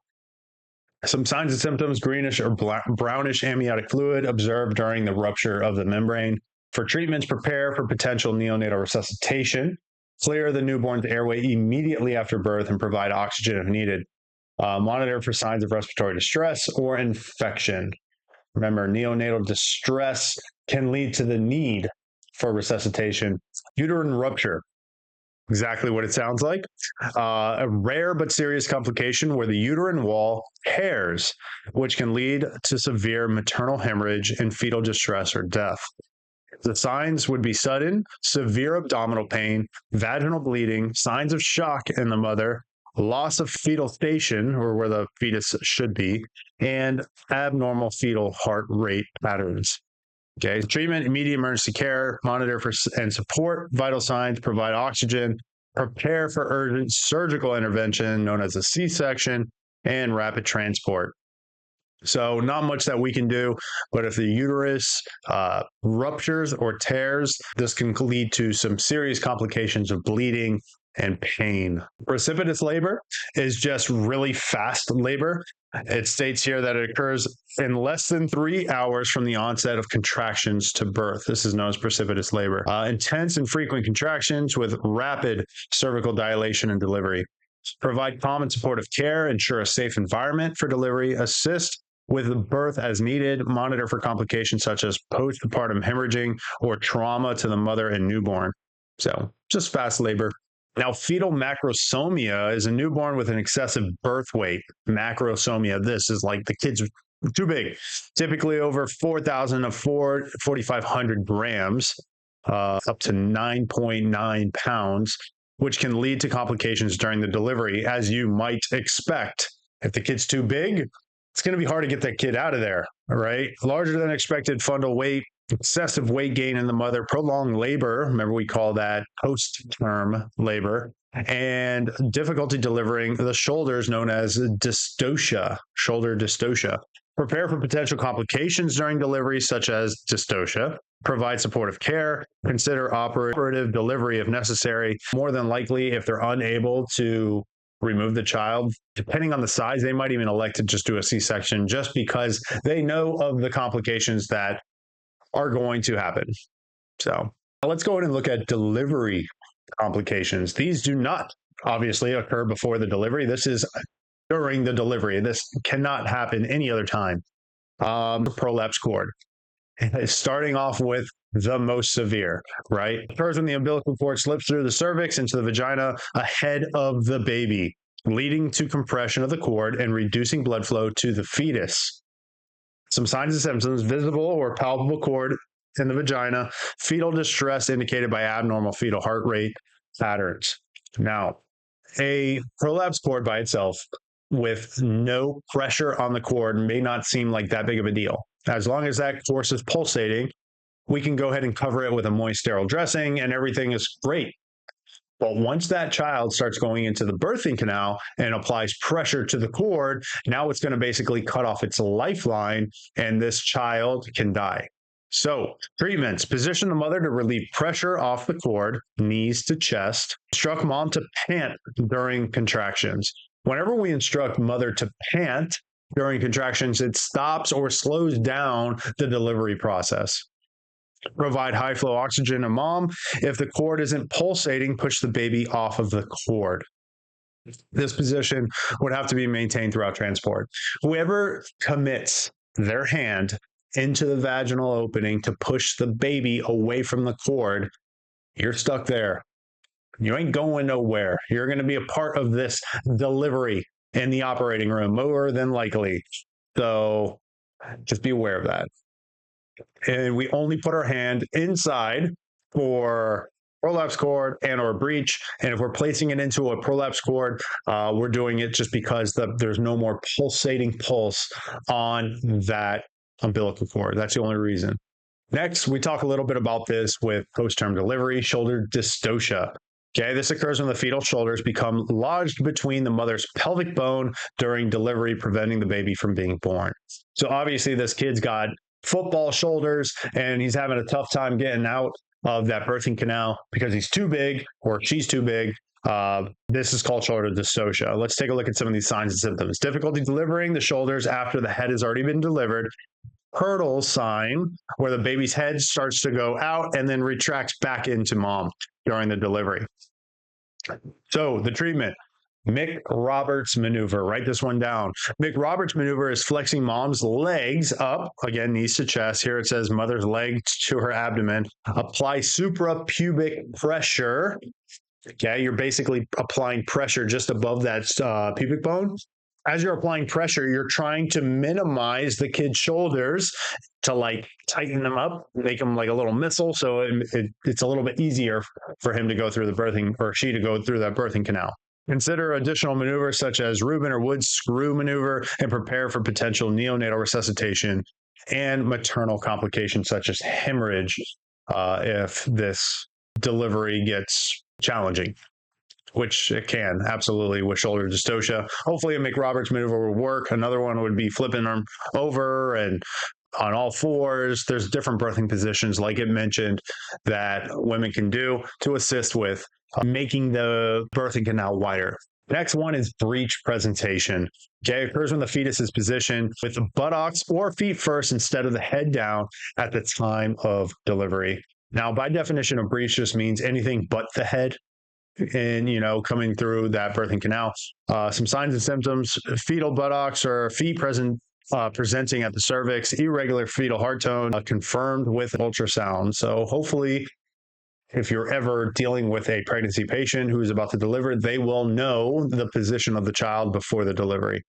Some signs and symptoms: greenish or brownish amniotic fluid observed during the rupture of the membrane. For treatments, prepare for potential neonatal resuscitation. Clear the newborn's airway immediately after birth and provide oxygen if needed. Monitor for signs of respiratory distress or infection. Remember, neonatal distress can lead to the need for resuscitation. Uterine rupture, exactly what it sounds like. A rare but serious complication where the uterine wall tears, which can lead to severe maternal hemorrhage and fetal distress or death. The signs would be sudden, severe abdominal pain, vaginal bleeding, signs of shock in the mother, loss of fetal station, or where the fetus should be, and abnormal fetal heart rate patterns. Okay, treatment: immediate emergency care, monitor for and support vital signs, provide oxygen, prepare for urgent surgical intervention known as a C-section, and rapid transport. So not much that we can do, but if the uterus ruptures or tears, this can lead to some serious complications of bleeding and pain. Precipitous labor is just really fast labor. It states here that it occurs in less than 3 hours from the onset of contractions to birth. This is known as precipitous labor. Intense and frequent contractions with rapid cervical dilation and delivery. Provide calm and supportive care, ensure a safe environment for delivery, assist with birth as needed, monitor for complications such as postpartum hemorrhaging or trauma to the mother and newborn. So just fast labor. Now, fetal macrosomia is a newborn with an excessive birth weight. Macrosomia, this is like the kid's too big, typically over 4,000 to 4,500 grams, up to 9.9 pounds, which can lead to complications during the delivery, as you might expect. If the kid's too big, it's going to be hard to get that kid out of there, all right? Larger than expected fundal weight, excessive weight gain in the mother, prolonged labor, remember we call that post-term labor, and difficulty delivering the shoulders known as dystocia, shoulder dystocia. Prepare for potential complications during delivery, such as dystocia. Provide supportive care. Consider operative delivery if necessary. More than likely, if they're unable to remove the child, depending on the size, they might even elect to just do a C-section just because they know of the complications that are going to happen. So let's go ahead and look at delivery complications. These do not obviously occur before the delivery. This is during the delivery. This cannot happen any other time. Prolapse cord. Starting off with the most severe, right? Occurs when the umbilical cord slips through the cervix into the vagina ahead of the baby, leading to compression of the cord and reducing blood flow to the fetus. Some signs and symptoms: visible or palpable cord in the vagina, fetal distress indicated by abnormal fetal heart rate patterns. Now, a prolapse cord by itself with no pressure on the cord may not seem like that big of a deal. As long as that course is pulsating, we can go ahead and cover it with a moist sterile dressing and everything is great. But once that child starts going into the birthing canal and applies pressure to the cord, now it's going to basically cut off its lifeline and this child can die. So treatments: position the mother to relieve pressure off the cord, knees to chest. Instruct mom to pant during contractions. Whenever we instruct mother to pant during contractions, it stops or slows down the delivery process. Provide high flow oxygen to mom. If the cord isn't pulsating, push the baby off of the cord. This position would have to be maintained throughout transport. Whoever commits their hand into the vaginal opening to push the baby away from the cord, you're stuck there. You ain't going nowhere. You're going to be a part of this delivery in the operating room, more than likely. So just be aware of that. And we only put our hand inside for prolapse cord and or breech. And if we're placing it into a prolapse cord, we're doing it just because there's no more pulsating pulse on that umbilical cord. That's the only reason. Next, we talk a little bit about this with post-term delivery, shoulder dystocia. Okay, this occurs when the fetal shoulders become lodged between the mother's pelvic bone during delivery, preventing the baby from being born. So obviously this kid's got football shoulders and he's having a tough time getting out of that birthing canal because he's too big or she's too big. This is called shoulder dystocia. Let's take a look at some of these signs and symptoms. Difficulty delivering the shoulders after the head has already been delivered. Hurdle sign, where the baby's head starts to go out and then retracts back into mom during the delivery. So the treatment, Mick Roberts maneuver. Write this one down. Mick Roberts maneuver is flexing mom's legs up, again, knees to chest. Here it says mother's legs to her abdomen. Apply suprapubic pressure. Okay, you're basically applying pressure just above that pubic bone. As you're applying pressure, you're trying to minimize the kid's shoulders to like tighten them up, make them like a little missile. So it's a little bit easier for him to go through the birthing, or she to go through that birthing canal. Consider additional maneuvers such as Rubin or Wood screw maneuver, and prepare for potential neonatal resuscitation and maternal complications such as hemorrhage if this delivery gets challenging, which it can absolutely with shoulder dystocia. Hopefully a Mick Roberts maneuver will work. Another one would be flipping them over and on all fours. There's different birthing positions, like it mentioned, that women can do to assist with making the birthing canal wider. Next one is breech presentation. Okay, it occurs when the fetus is positioned with the buttocks or feet first instead of the head down at the time of delivery. Now, by definition, a breech just means anything but the head and, coming through that birthing canal. Some signs and symptoms: fetal buttocks or feet presenting at the cervix, irregular fetal heart tone, confirmed with ultrasound. So hopefully, if you're ever dealing with a pregnancy patient who is about to deliver, they will know the position of the child before the delivery.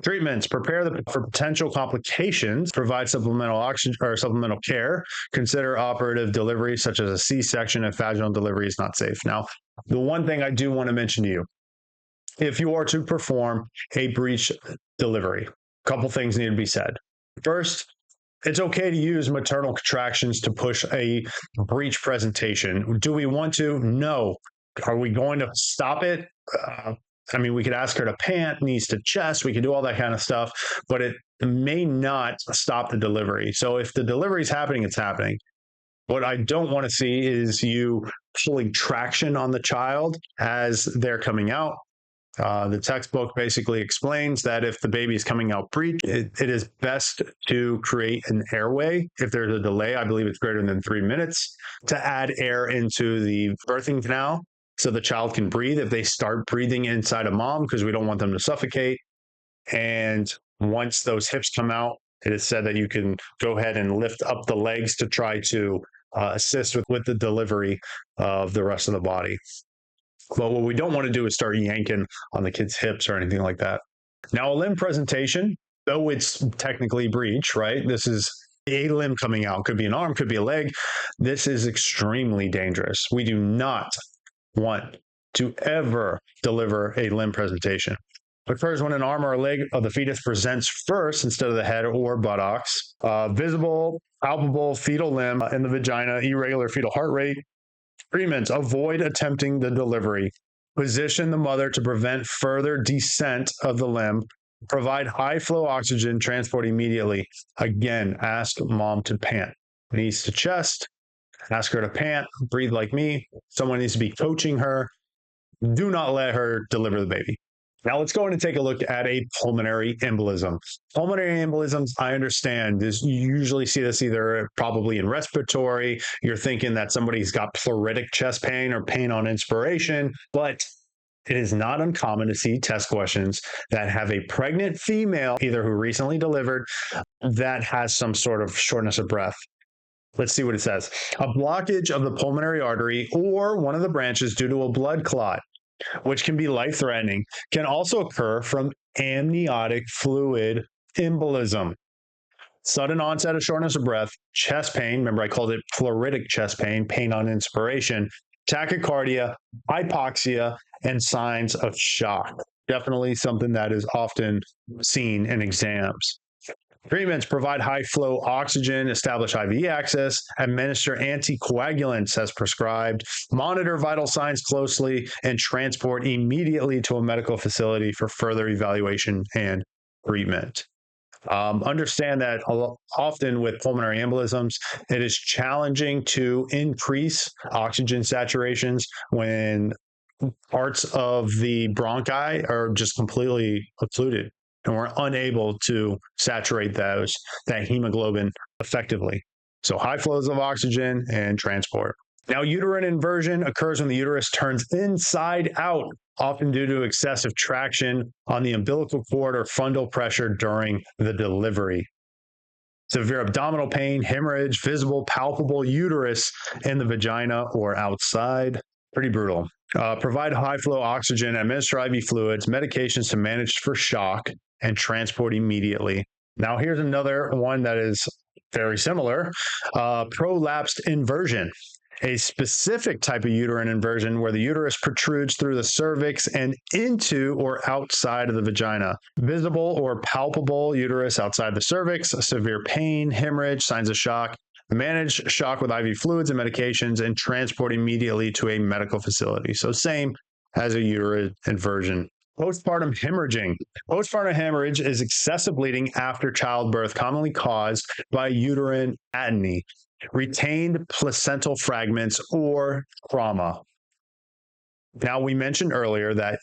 Treatments: prepare for potential complications, provide supplemental oxygen or supplemental care, consider operative delivery such as a C-section if vaginal delivery is not safe. Now, the one thing I do want to mention to you, if you are to perform a breech delivery, a couple things need to be said. First, it's okay to use maternal contractions to push a breech presentation. Do we want to? No. Are we going to stop it? We could ask her to pant, knees to chest. We could do all that kind of stuff, but it may not stop the delivery. So if the delivery is happening, it's happening. What I don't want to see is you pulling traction on the child as they're coming out. The textbook basically explains that if the baby is coming out breech, it is best to create an airway. If there's a delay, I believe it's greater than 3 minutes, to add air into the birthing canal so the child can breathe if they start breathing inside of mom, because we don't want them to suffocate. And once those hips come out, it is said that you can go ahead and lift up the legs to try to assist with the delivery of the rest of the body. But what we don't want to do is start yanking on the kid's hips or anything like that. Now, a limb presentation, though it's technically breech, right? This is a limb coming out. Could be an arm, could be a leg. This is extremely dangerous. We do not want to ever deliver a limb presentation. It occurs when an arm or a leg of the fetus presents first instead of the head or buttocks. Visible, palpable fetal limb in the vagina, irregular fetal heart rate. Treatments: avoid attempting the delivery. Position the mother to prevent further descent of the limb. Provide high flow oxygen transport immediately. Again, ask mom to pant. Knees to chest. Ask her to pant, breathe like me. Someone needs to be coaching her. Do not let her deliver the baby. Now let's go in and take a look at a pulmonary embolism. Pulmonary embolisms, I understand, you usually see this either probably in respiratory. You're thinking that somebody's got pleuritic chest pain or pain on inspiration, but it is not uncommon to see test questions that have a pregnant female, either who recently delivered, that has some sort of shortness of breath. Let's see what it says. A blockage of the pulmonary artery or one of the branches due to a blood clot, which can be life-threatening, can also occur from amniotic fluid embolism. Sudden onset of shortness of breath, chest pain, remember I called it pleuritic chest pain, pain on inspiration, tachycardia, hypoxia, and signs of shock. Definitely something that is often seen in exams. Treatments: provide high flow oxygen, establish IV access, administer anticoagulants as prescribed, monitor vital signs closely, and transport immediately to a medical facility for further evaluation and treatment. Understand that often with pulmonary embolisms, it is challenging to increase oxygen saturations when parts of the bronchi are just completely occluded, and we're unable to saturate that hemoglobin effectively. So high flows of oxygen and transport. Now, uterine inversion occurs when the uterus turns inside out, often due to excessive traction on the umbilical cord or fundal pressure during the delivery. Severe abdominal pain, hemorrhage, visible, palpable uterus in the vagina or outside. Pretty brutal. Provide high flow oxygen, administer IV fluids, medications to manage for shock, and transport immediately. Now, here's another one that is very similar. Prolapsed inversion, a specific type of uterine inversion where the uterus protrudes through the cervix and into or outside of the vagina. Visible or palpable uterus outside the cervix, severe pain, hemorrhage, signs of shock. Manage shock with IV fluids and medications and transport immediately to a medical facility. So same as a uterine inversion. Postpartum hemorrhaging. Postpartum hemorrhage is excessive bleeding after childbirth, commonly caused by uterine atony, retained placental fragments, or trauma. Now, we mentioned earlier that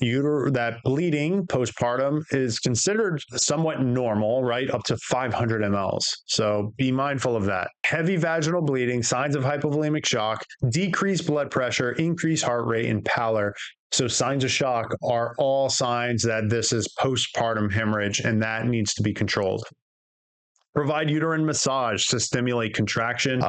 bleeding postpartum is considered somewhat normal, right? Up to 500 mLs. So be mindful of that. Heavy vaginal bleeding, signs of hypovolemic shock, decreased blood pressure, increased heart rate, and pallor. So signs of shock are all signs that this is postpartum hemorrhage, and that needs to be controlled. Provide uterine massage to stimulate contraction.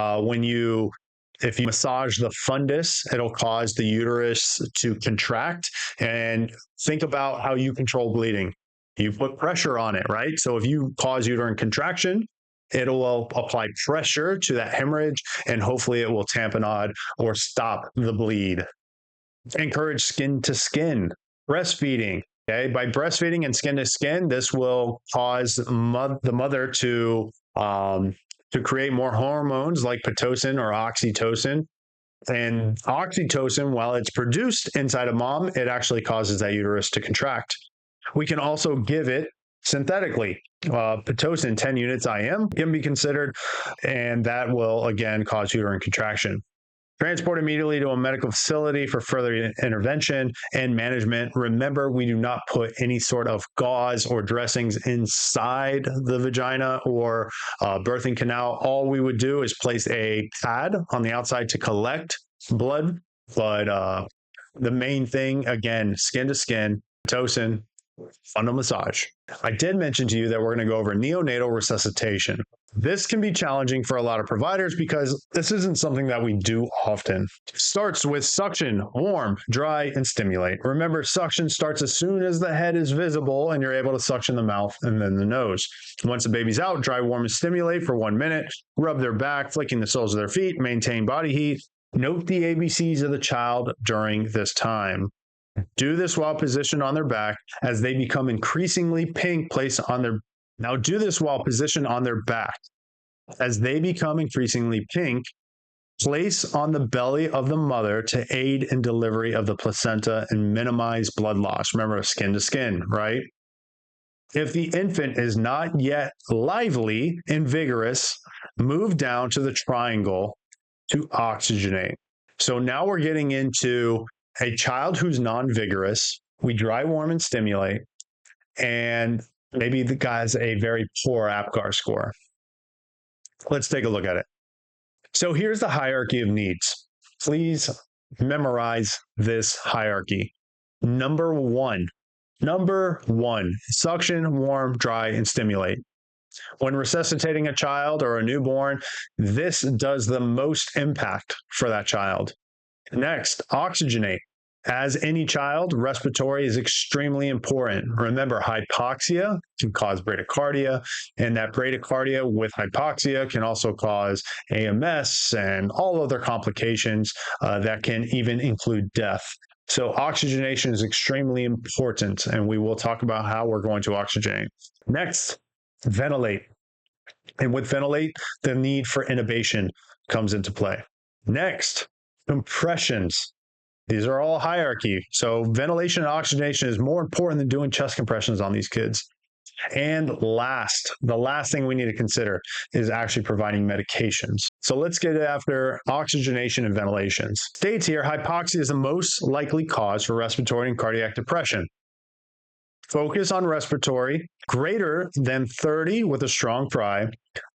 If you massage the fundus, it'll cause the uterus to contract. And think about how you control bleeding. You put pressure on it, right? So if you cause uterine contraction, it'll apply pressure to that hemorrhage, and hopefully it will tamponade or stop the bleed. Encourage skin to skin breastfeeding. Okay, by breastfeeding and skin to skin, this will cause the mother to create more hormones like pitocin or oxytocin. And oxytocin, while it's produced inside a mom, it actually causes that uterus to contract. We can also give it synthetically. Pitocin 10 units IM can be considered, and that will again cause uterine contraction. Transport immediately to a medical facility for further intervention and management. Remember, we do not put any sort of gauze or dressings inside the vagina or birthing canal. All we would do is place a pad on the outside to collect blood. But the main thing, again, skin to skin, pitocin, fundal massage. I did mention to you that we're going to go over neonatal resuscitation. This can be challenging for a lot of providers because this isn't something that we do often. It starts with suction, warm, dry, and stimulate. Remember, suction starts as soon as the head is visible and you're able to suction the mouth and then the nose. Once the baby's out, dry, warm, and stimulate for 1 minute. Rub their back, flicking the soles of their feet, maintain body heat. Note the ABCs of the child during this time. Do this while positioned on their back as they become increasingly pink. Now do this while positioned on their back. As they become increasingly pink, place on the belly of the mother to aid in delivery of the placenta and minimize blood loss. Remember, skin to skin, right? If the infant is not yet lively and vigorous, move down to the triangle to oxygenate. So now we're getting into a child who's non-vigorous. We dry, warm, and stimulate, and maybe the guy has a very poor APGAR score. Let's take a look at it. So here's the hierarchy of needs. Please memorize this hierarchy. Number one, suction, warm, dry, and stimulate. When resuscitating a child or a newborn, this does the most impact for that child. Next, oxygenate. As any child, respiratory is extremely important. Remember, hypoxia can cause bradycardia, and that bradycardia with hypoxia can also cause AMS and all other complications that can even include death. So oxygenation is extremely important, and we will talk about how we're going to oxygenate. Next, ventilate. And with ventilate, the need for intubation comes into play. Next, compressions. These are all hierarchy. So ventilation and oxygenation is more important than doing chest compressions on these kids. And the last thing we need to consider is actually providing medications. So let's get after oxygenation and ventilation. States here, hypoxia is the most likely cause for respiratory and cardiac depression. Focus on respiratory, greater than 30 with a strong pry,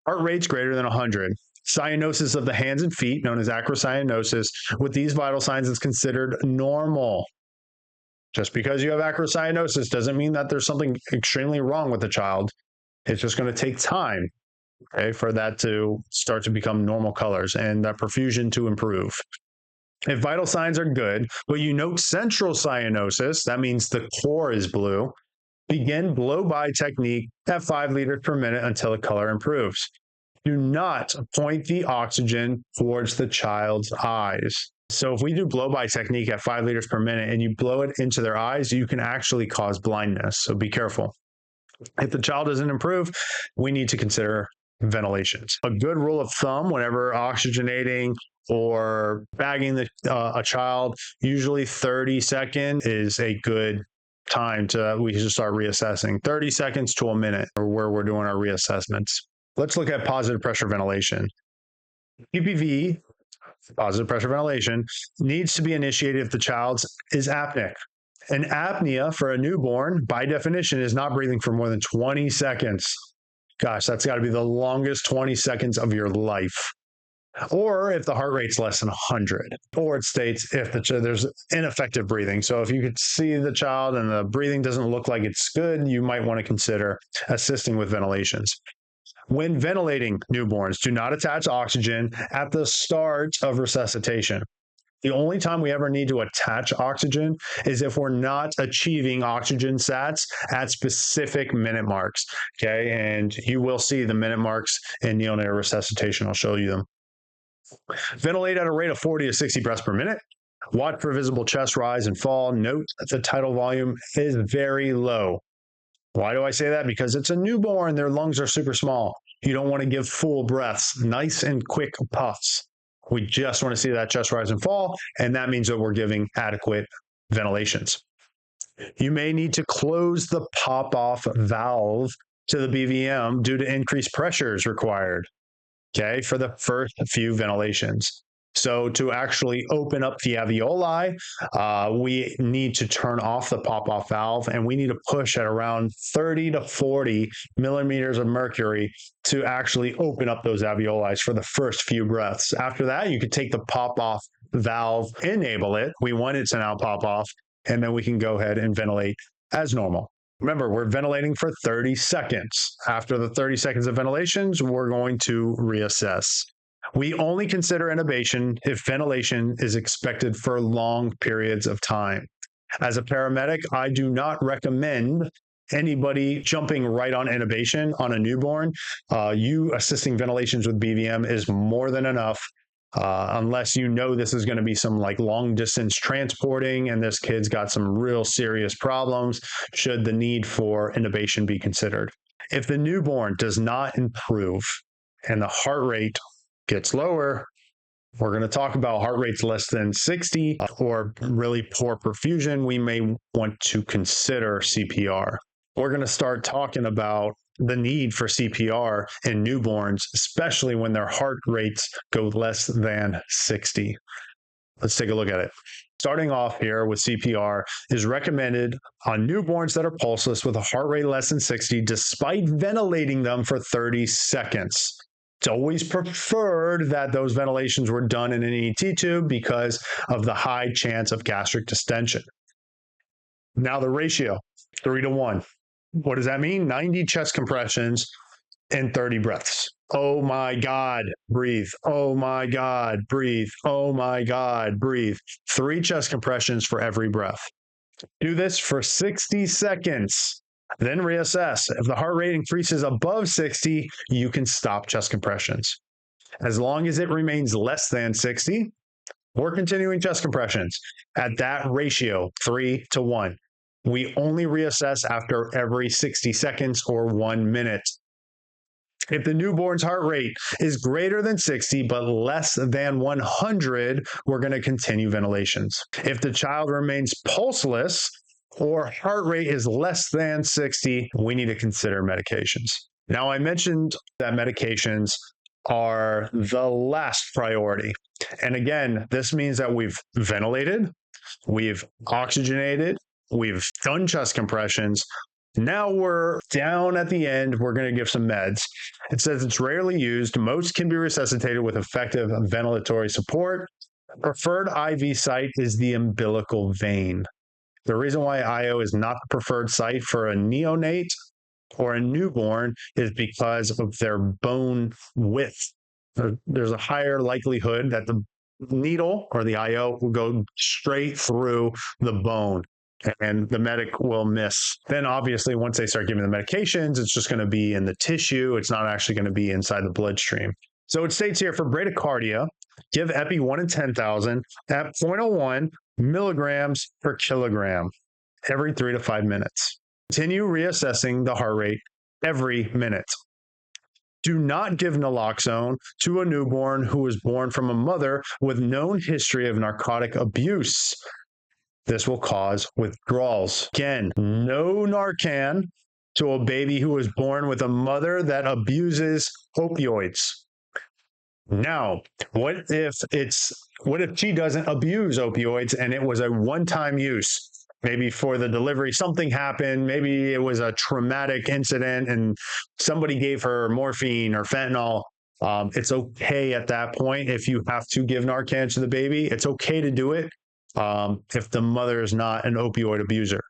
heart rates greater than 100. Cyanosis of the hands and feet, known as acrocyanosis, with these vital signs is considered normal. Just because you have acrocyanosis doesn't mean that there's something extremely wrong with the child. It's just going to take time, okay, for that to start to become normal colors and that perfusion to improve. If vital signs are good, but you note central cyanosis, that means the core is blue, begin blow-by technique at 5 liters per minute until the color improves. Do not point the oxygen towards the child's eyes. So if we do blow-by technique at 5 liters per minute and you blow it into their eyes, you can actually cause blindness. So be careful. If the child doesn't improve, we need to consider ventilations. A good rule of thumb whenever oxygenating or bagging a child, usually 30 seconds is a good time we should start reassessing. 30 seconds to a minute or where we're doing our reassessments. Let's look at positive pressure ventilation. PPV, positive pressure ventilation, needs to be initiated if the child is apneic. An apnea for a newborn, by definition, is not breathing for more than 20 seconds. Gosh, that's got to be the longest 20 seconds of your life. Or if the heart rate's less than 100. Or it states if there's ineffective breathing. So if you could see the child and the breathing doesn't look like it's good, you might want to consider assisting with ventilations. When ventilating newborns, do not attach oxygen at the start of resuscitation. The only time we ever need to attach oxygen is if we're not achieving oxygen sats at specific minute marks, okay? And you will see the minute marks in neonatal resuscitation. I'll show you them. Ventilate at a rate of 40 to 60 breaths per minute. Watch for visible chest rise and fall. Note that the tidal volume is very low. Why do I say that? Because it's a newborn. Their lungs are super small. You don't want to give full breaths, nice and quick puffs. We just want to see that chest rise and fall, and that means that we're giving adequate ventilations. You may need to close the pop-off valve to the BVM due to increased pressures required, okay, for the first few ventilations. So to actually open up the alveoli, we need to turn off the pop-off valve, and we need to push at around 30 to 40 millimeters of mercury to actually open up those alveoli for the first few breaths. After that, you could take the pop-off valve, enable it. We want it to now pop off, and then we can go ahead and ventilate as normal. Remember, we're ventilating for 30 seconds. After the 30 seconds of ventilations, we're going to reassess. We only consider intubation if ventilation is expected for long periods of time. As a paramedic, I do not recommend anybody jumping right on intubation on a newborn. You assisting ventilations with BVM is more than enough, unless you know this is going to be some like long distance transporting and this kid's got some real serious problems, should the need for intubation be considered. If the newborn does not improve and the heart rate gets lower, we're going to talk about heart rates less than 60 or really poor perfusion, we may want to consider CPR. We're going to start talking about the need for CPR in newborns, especially when their heart rates go less than 60. Let's take a look at it. Starting off here with CPR is recommended on newborns that are pulseless with a heart rate less than 60, despite ventilating them for 30 seconds. It's always preferred that those ventilations were done in an ET tube because of the high chance of gastric distension. Now the ratio, 3-to-1. What does that mean? 90 chest compressions and 30 breaths. Oh my God, breathe. Oh my God, breathe. Oh my God, breathe. 3 chest compressions for every breath. Do this for 60 seconds. Then reassess. If the heart rate increases above 60, you can stop chest compressions. As long as it remains less than 60, we're continuing chest compressions at that ratio, 3-to-1. We only reassess after every 60 seconds or 1 minute. If the newborn's heart rate is greater than 60 but less than 100, we're going to continue ventilations. If the child remains pulseless or heart rate is less than 60, we need to consider medications. Now, I mentioned that medications are the last priority. And again, this means that we've ventilated, we've oxygenated, we've done chest compressions. Now we're down at the end. We're going to give some meds. It says it's rarely used. Most can be resuscitated with effective ventilatory support. Preferred IV site is the umbilical vein. The reason why IO is not the preferred site for a neonate or a newborn is because of their bone width. There's a higher likelihood that the needle or the IO will go straight through the bone and the medic will miss. Then obviously, once they start giving the medications, it's just going to be in the tissue. It's not actually going to be inside the bloodstream. So it states here for bradycardia, give epi 1 in 10,000 at 0.01 milligrams per kilogram every 3 to 5 minutes. Continue reassessing the heart rate every minute. Do not give naloxone to a newborn who was born from a mother with known history of narcotic abuse. This will cause withdrawals. Again, no Narcan to a baby who was born with a mother that abuses opioids. Now, what if she doesn't abuse opioids and it was a one-time use? Maybe for the delivery, something happened. Maybe it was a traumatic incident and somebody gave her morphine or fentanyl. It's okay at that point if you have to give Narcan to the baby. It's okay to do it if the mother is not an opioid abuser.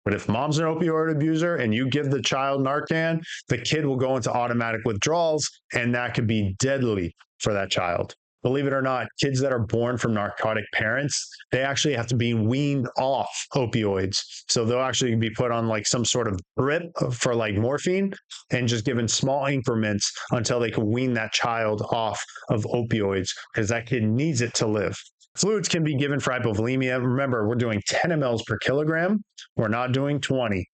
But if mom's an opioid abuser and you give the child Narcan, the kid will go into automatic withdrawals, and that could be deadly for that child. Believe it or not, kids that are born from narcotic parents, they actually have to be weaned off opioids. So they'll actually be put on like some sort of drip for like morphine and just given small increments until they can wean that child off of opioids because that kid needs it to live. Fluids can be given for hypovolemia. Remember, we're doing 10 mLs per kilogram. We're not doing 20.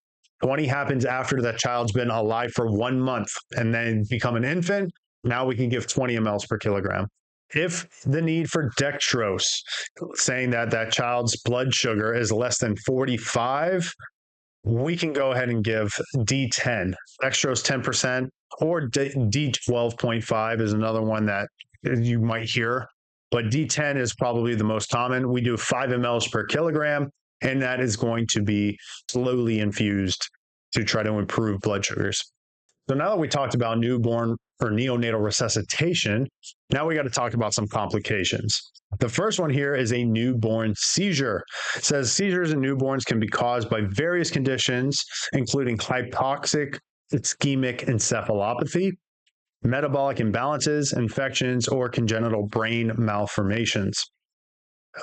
20 happens after that child's been alive for 1 month and then become an infant. Now we can give 20 mLs per kilogram. If the need for dextrose, saying that that child's blood sugar is less than 45, we can go ahead and give D10. Dextrose 10% or D12.5 is another one that you might hear. But D10 is probably the most common. We do 5 mLs per kilogram, and that is going to be slowly infused to try to improve blood sugars. So now that we talked about newborn or neonatal resuscitation, now we got to talk about some complications. The first one here is a newborn seizure. It says seizures in newborns can be caused by various conditions, including hypoxic ischemic encephalopathy, metabolic imbalances, infections, or congenital brain malformations.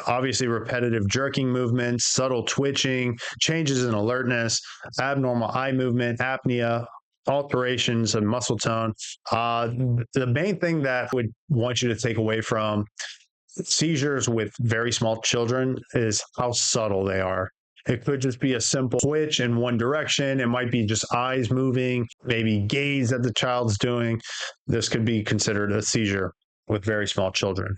Obviously, repetitive jerking movements, subtle twitching, changes in alertness, abnormal eye movement, apnea, alterations in muscle tone. The main thing that I would want you to take away from seizures with very small children is how subtle they are. It could just be a simple twitch in one direction. It might be just eyes moving, maybe gaze that the child's doing. This could be considered a seizure with very small children.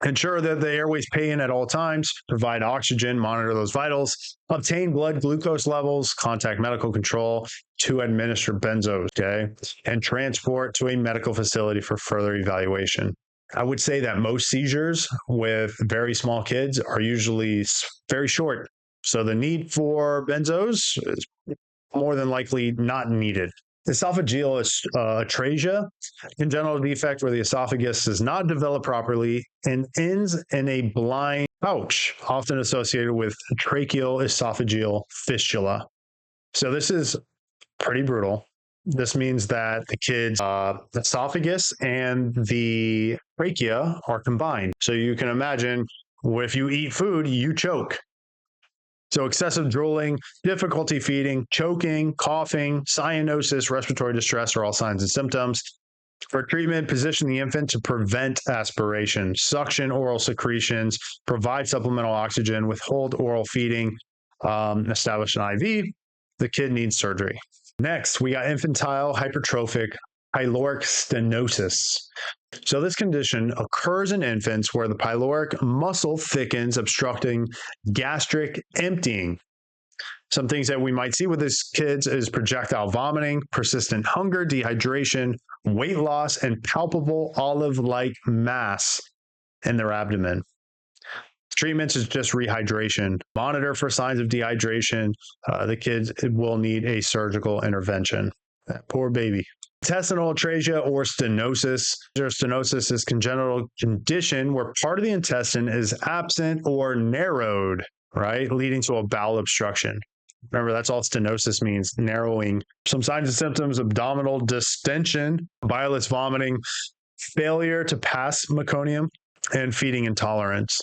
Ensure that the airways pay in at all times, provide oxygen, monitor those vitals, obtain blood glucose levels, contact medical control to administer benzos, okay, and transport to a medical facility for further evaluation. I would say that most seizures with very small kids are usually very short. So the need for benzos is more than likely not needed. Esophageal atrasia, congenital defect where the esophagus does not develop properly and ends in a blind pouch, often associated with tracheal esophageal fistula. So this is pretty brutal. This means that the kid's esophagus and the trachea are combined. So you can imagine if you eat food, you choke. So excessive drooling, difficulty feeding, choking, coughing, cyanosis, respiratory distress are all signs and symptoms. For treatment, position the infant to prevent aspiration, suction oral secretions, provide supplemental oxygen, withhold oral feeding, establish an IV. The kid needs surgery. Next, we got infantile hypertrophic pyloric stenosis. So this condition occurs in infants where the pyloric muscle thickens, obstructing gastric emptying. Some things that we might see with these kids is projectile vomiting, persistent hunger, dehydration, weight loss, and palpable olive-like mass in their abdomen. Treatments is just rehydration. Monitor for signs of dehydration. The kids will need a surgical intervention. That poor baby. Intestinal atresia or stenosis. Stenosis is congenital condition where part of the intestine is absent or narrowed, right, leading to a bowel obstruction. Remember, that's all stenosis means, narrowing. Some signs and symptoms: abdominal distension, bilious vomiting, failure to pass meconium, and feeding intolerance.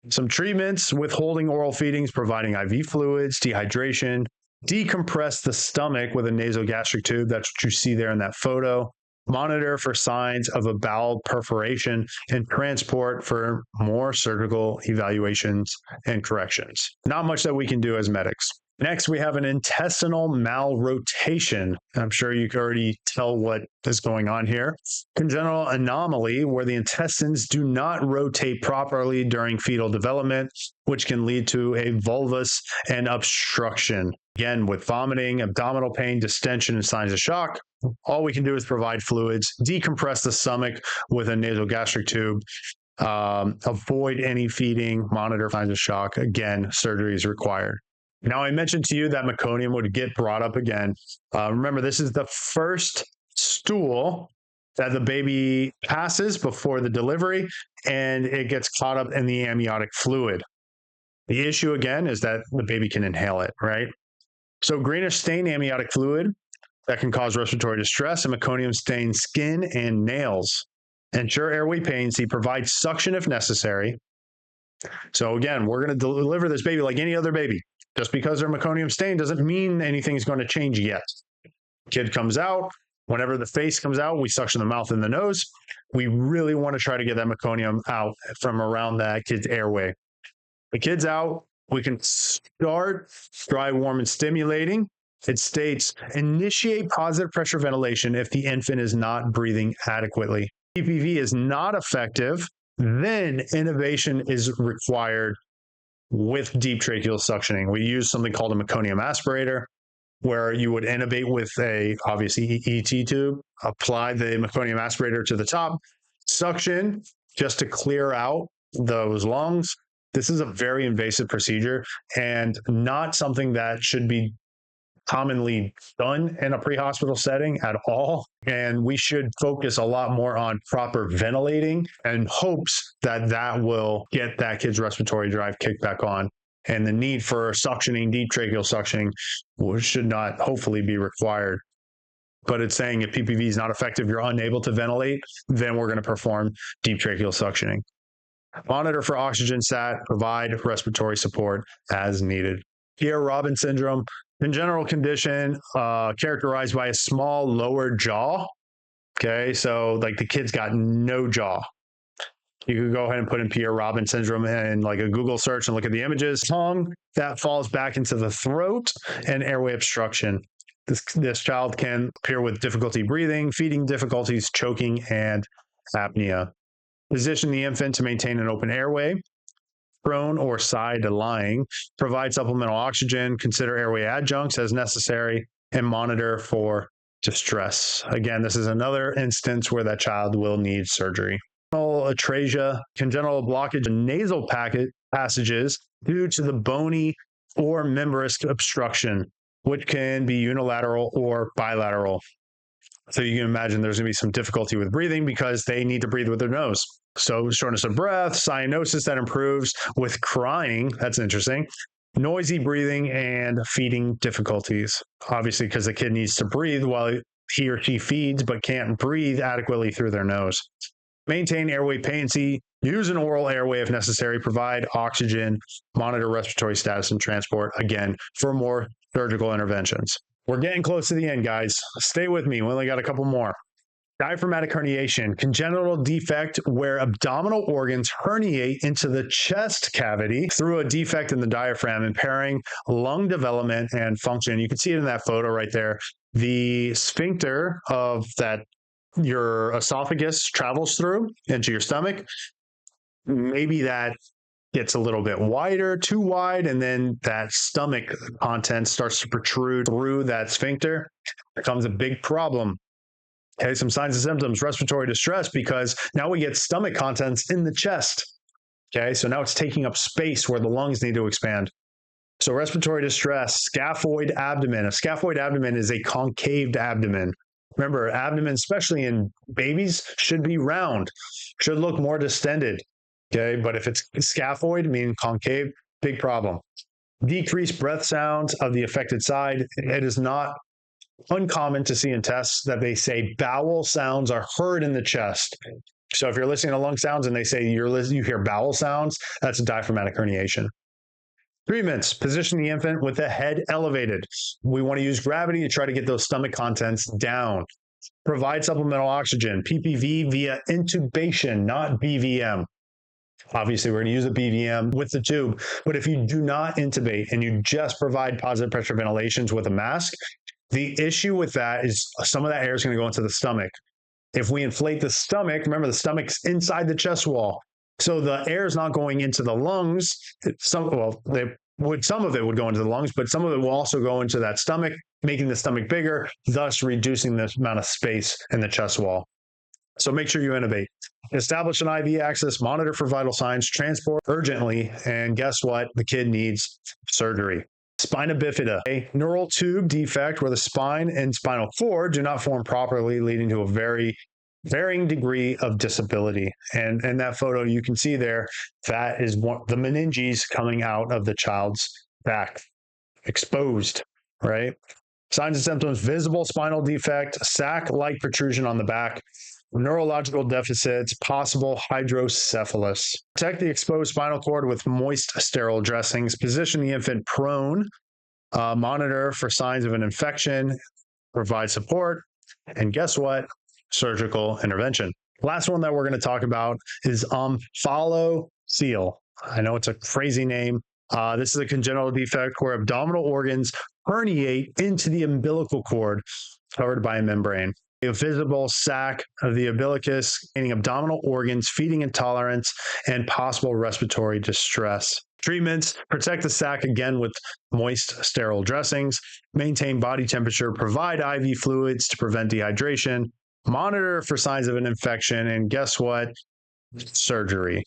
Some treatments: withholding oral feedings, providing IV fluids, dehydration, decompress the stomach with a nasogastric tube. That's what you see there in that photo. Monitor for signs of a bowel perforation and transport for more surgical evaluations and corrections. Not much that we can do as medics. Next, we have an intestinal malrotation. I'm sure you can already tell what is going on here. Congenital anomaly where the intestines do not rotate properly during fetal development, which can lead to a volvulus and obstruction. Again, with vomiting, abdominal pain, distension, and signs of shock, all we can do is provide fluids, decompress the stomach with a nasogastric tube, avoid any feeding, monitor signs of shock. Again, surgery is required. Now, I mentioned to you that meconium would get brought up again. Remember, this is the first stool that the baby passes before the delivery, and it gets caught up in the amniotic fluid. The issue, again, is that the baby can inhale it, right? So greenish stained amniotic fluid that can cause respiratory distress, and meconium stained skin and nails. Ensure airway patency, provide suction if necessary. So again, we're going to deliver this baby like any other baby. Just because they're meconium stained doesn't mean anything's going to change yet. Kid comes out. Whenever the face comes out, we suction the mouth and the nose. We really want to try to get that meconium out from around that kid's airway. The kid's out. We can start dry, warm, and stimulating. It states, initiate positive pressure ventilation if the infant is not breathing adequately. PPV is not effective, then intubation is required with deep tracheal suctioning. We use something called a meconium aspirator, where you would intubate with a, obviously, ET tube, apply the meconium aspirator to the top, suction just to clear out those lungs. This is a very invasive procedure and not something that should be commonly done in a pre-hospital setting at all. And we should focus a lot more on proper ventilating and hopes that that will get that kid's respiratory drive kicked back on. And the need for suctioning, deep tracheal suctioning, should not hopefully be required. But it's saying if PPV is not effective, you're unable to ventilate, then we're going to perform deep tracheal suctioning. Monitor for oxygen sat, provide respiratory support as needed. Pierre-Robin syndrome, congenital condition characterized by a small lower jaw. Okay, so like the kid's got no jaw. You could go ahead and put in Pierre-Robin syndrome in like a Google search and look at the images. Tongue that falls back into the throat and airway obstruction. This child can appear with difficulty breathing, feeding difficulties, choking, and apnea. Position the infant to maintain an open airway, prone or side lying, provide supplemental oxygen, consider airway adjuncts as necessary, and monitor for distress. Again, this is another instance where that child will need surgery. Atresia, congenital blockage of nasal passages due to the bony or membranous obstruction, which can be unilateral or bilateral. So you can imagine there's going to be some difficulty with breathing because they need to breathe with their nose. So shortness of breath, cyanosis that improves with crying. That's interesting. Noisy breathing and feeding difficulties. Obviously, because the kid needs to breathe while he or she feeds, but can't breathe adequately through their nose. Maintain airway patency. Use an oral airway if necessary. Provide oxygen. Monitor respiratory status and transport, again, for more surgical interventions. We're getting close to the end, guys. Stay with me. We only got a couple more. Diaphragmatic herniation, congenital defect where abdominal organs herniate into the chest cavity through a defect in the diaphragm, impairing lung development and function. You can see it in that photo right there. The sphincter of that your esophagus travels through into your stomach. Maybe that gets a little bit wider, too wide, and then that stomach content starts to protrude through that sphincter, becomes a big problem. Okay, some signs and symptoms, respiratory distress, because now we get stomach contents in the chest. Okay, so now it's taking up space where the lungs need to expand. So respiratory distress, scaphoid abdomen. A scaphoid abdomen is a concaved abdomen. Remember, abdomen, especially in babies, should be round, should look more distended. Okay, but if it's scaphoid, meaning concave, big problem. Decreased breath sounds of the affected side. It is not uncommon to see in tests that they say bowel sounds are heard in the chest. So if you're listening to lung sounds and they say you hear bowel sounds, that's a diaphragmatic herniation. Treatments: position the infant with the head elevated. We want to use gravity to try to get those stomach contents down. Provide supplemental oxygen, PPV via intubation, not BVM. Obviously, we're going to use a BVM with the tube, but if you do not intubate and you just provide positive pressure ventilations with a mask, the issue with that is some of that air is going to go into the stomach. If we inflate the stomach, remember the stomach's inside the chest wall, so the air is not going into the lungs. Some of it would go into the lungs, but some of it will also go into that stomach, making the stomach bigger, thus reducing the amount of space in the chest wall. So make sure you intubate. Establish an IV access, monitor for vital signs, transport urgently, and guess what? The kid needs surgery. Spina bifida, a neural tube defect where the spine and spinal cord do not form properly, leading to a very varying degree of disability. And in that photo, you can see there, that is the meninges coming out of the child's back, exposed, right? Signs and symptoms: visible spinal defect, sac-like protrusion on the back, neurological deficits, possible hydrocephalus. Protect the exposed spinal cord with moist, sterile dressings. Position the infant prone. Monitor for signs of an infection. Provide support. And guess what? Surgical intervention. Last one that we're going to talk about is Omphalocele. I know it's a crazy name. This is a congenital defect where abdominal organs herniate into the umbilical cord covered by a membrane. A visible sac of the umbilicus containing abdominal organs, feeding intolerance, and possible respiratory distress. Treatments: protect the sac again with moist, sterile dressings, maintain body temperature, provide IV fluids to prevent dehydration, monitor for signs of an infection, and guess what? Surgery.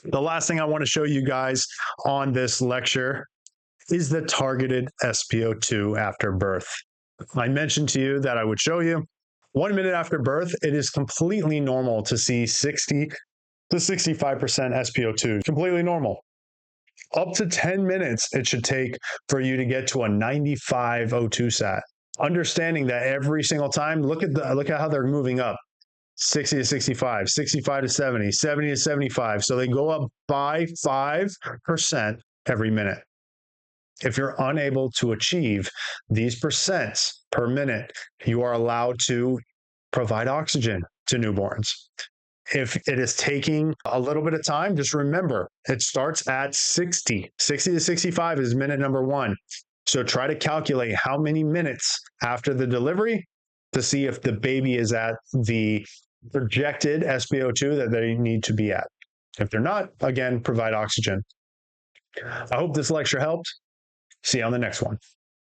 The last thing I want to show you guys on this lecture is the targeted SpO2 after birth. I mentioned to you that I would show you. 1 minute after birth, it is completely normal to see 60 to 65% SpO2. Completely normal. Up to 10 minutes it should take for you to get to a 95 O2 sat. Understanding that every single time, look at how they're moving up. 60 to 65, 65 to 70, 70 to 75. So they go up by 5% every minute. If you're unable to achieve these percents per minute, you are allowed to provide oxygen to newborns. If it is taking a little bit of time, just remember, it starts at 60. 60 to 65 is minute number 1. So try to calculate how many minutes after the delivery to see if the baby is at the projected SpO2 that they need to be at. If they're not, again, provide oxygen. I hope this lecture helped. See you on the next one.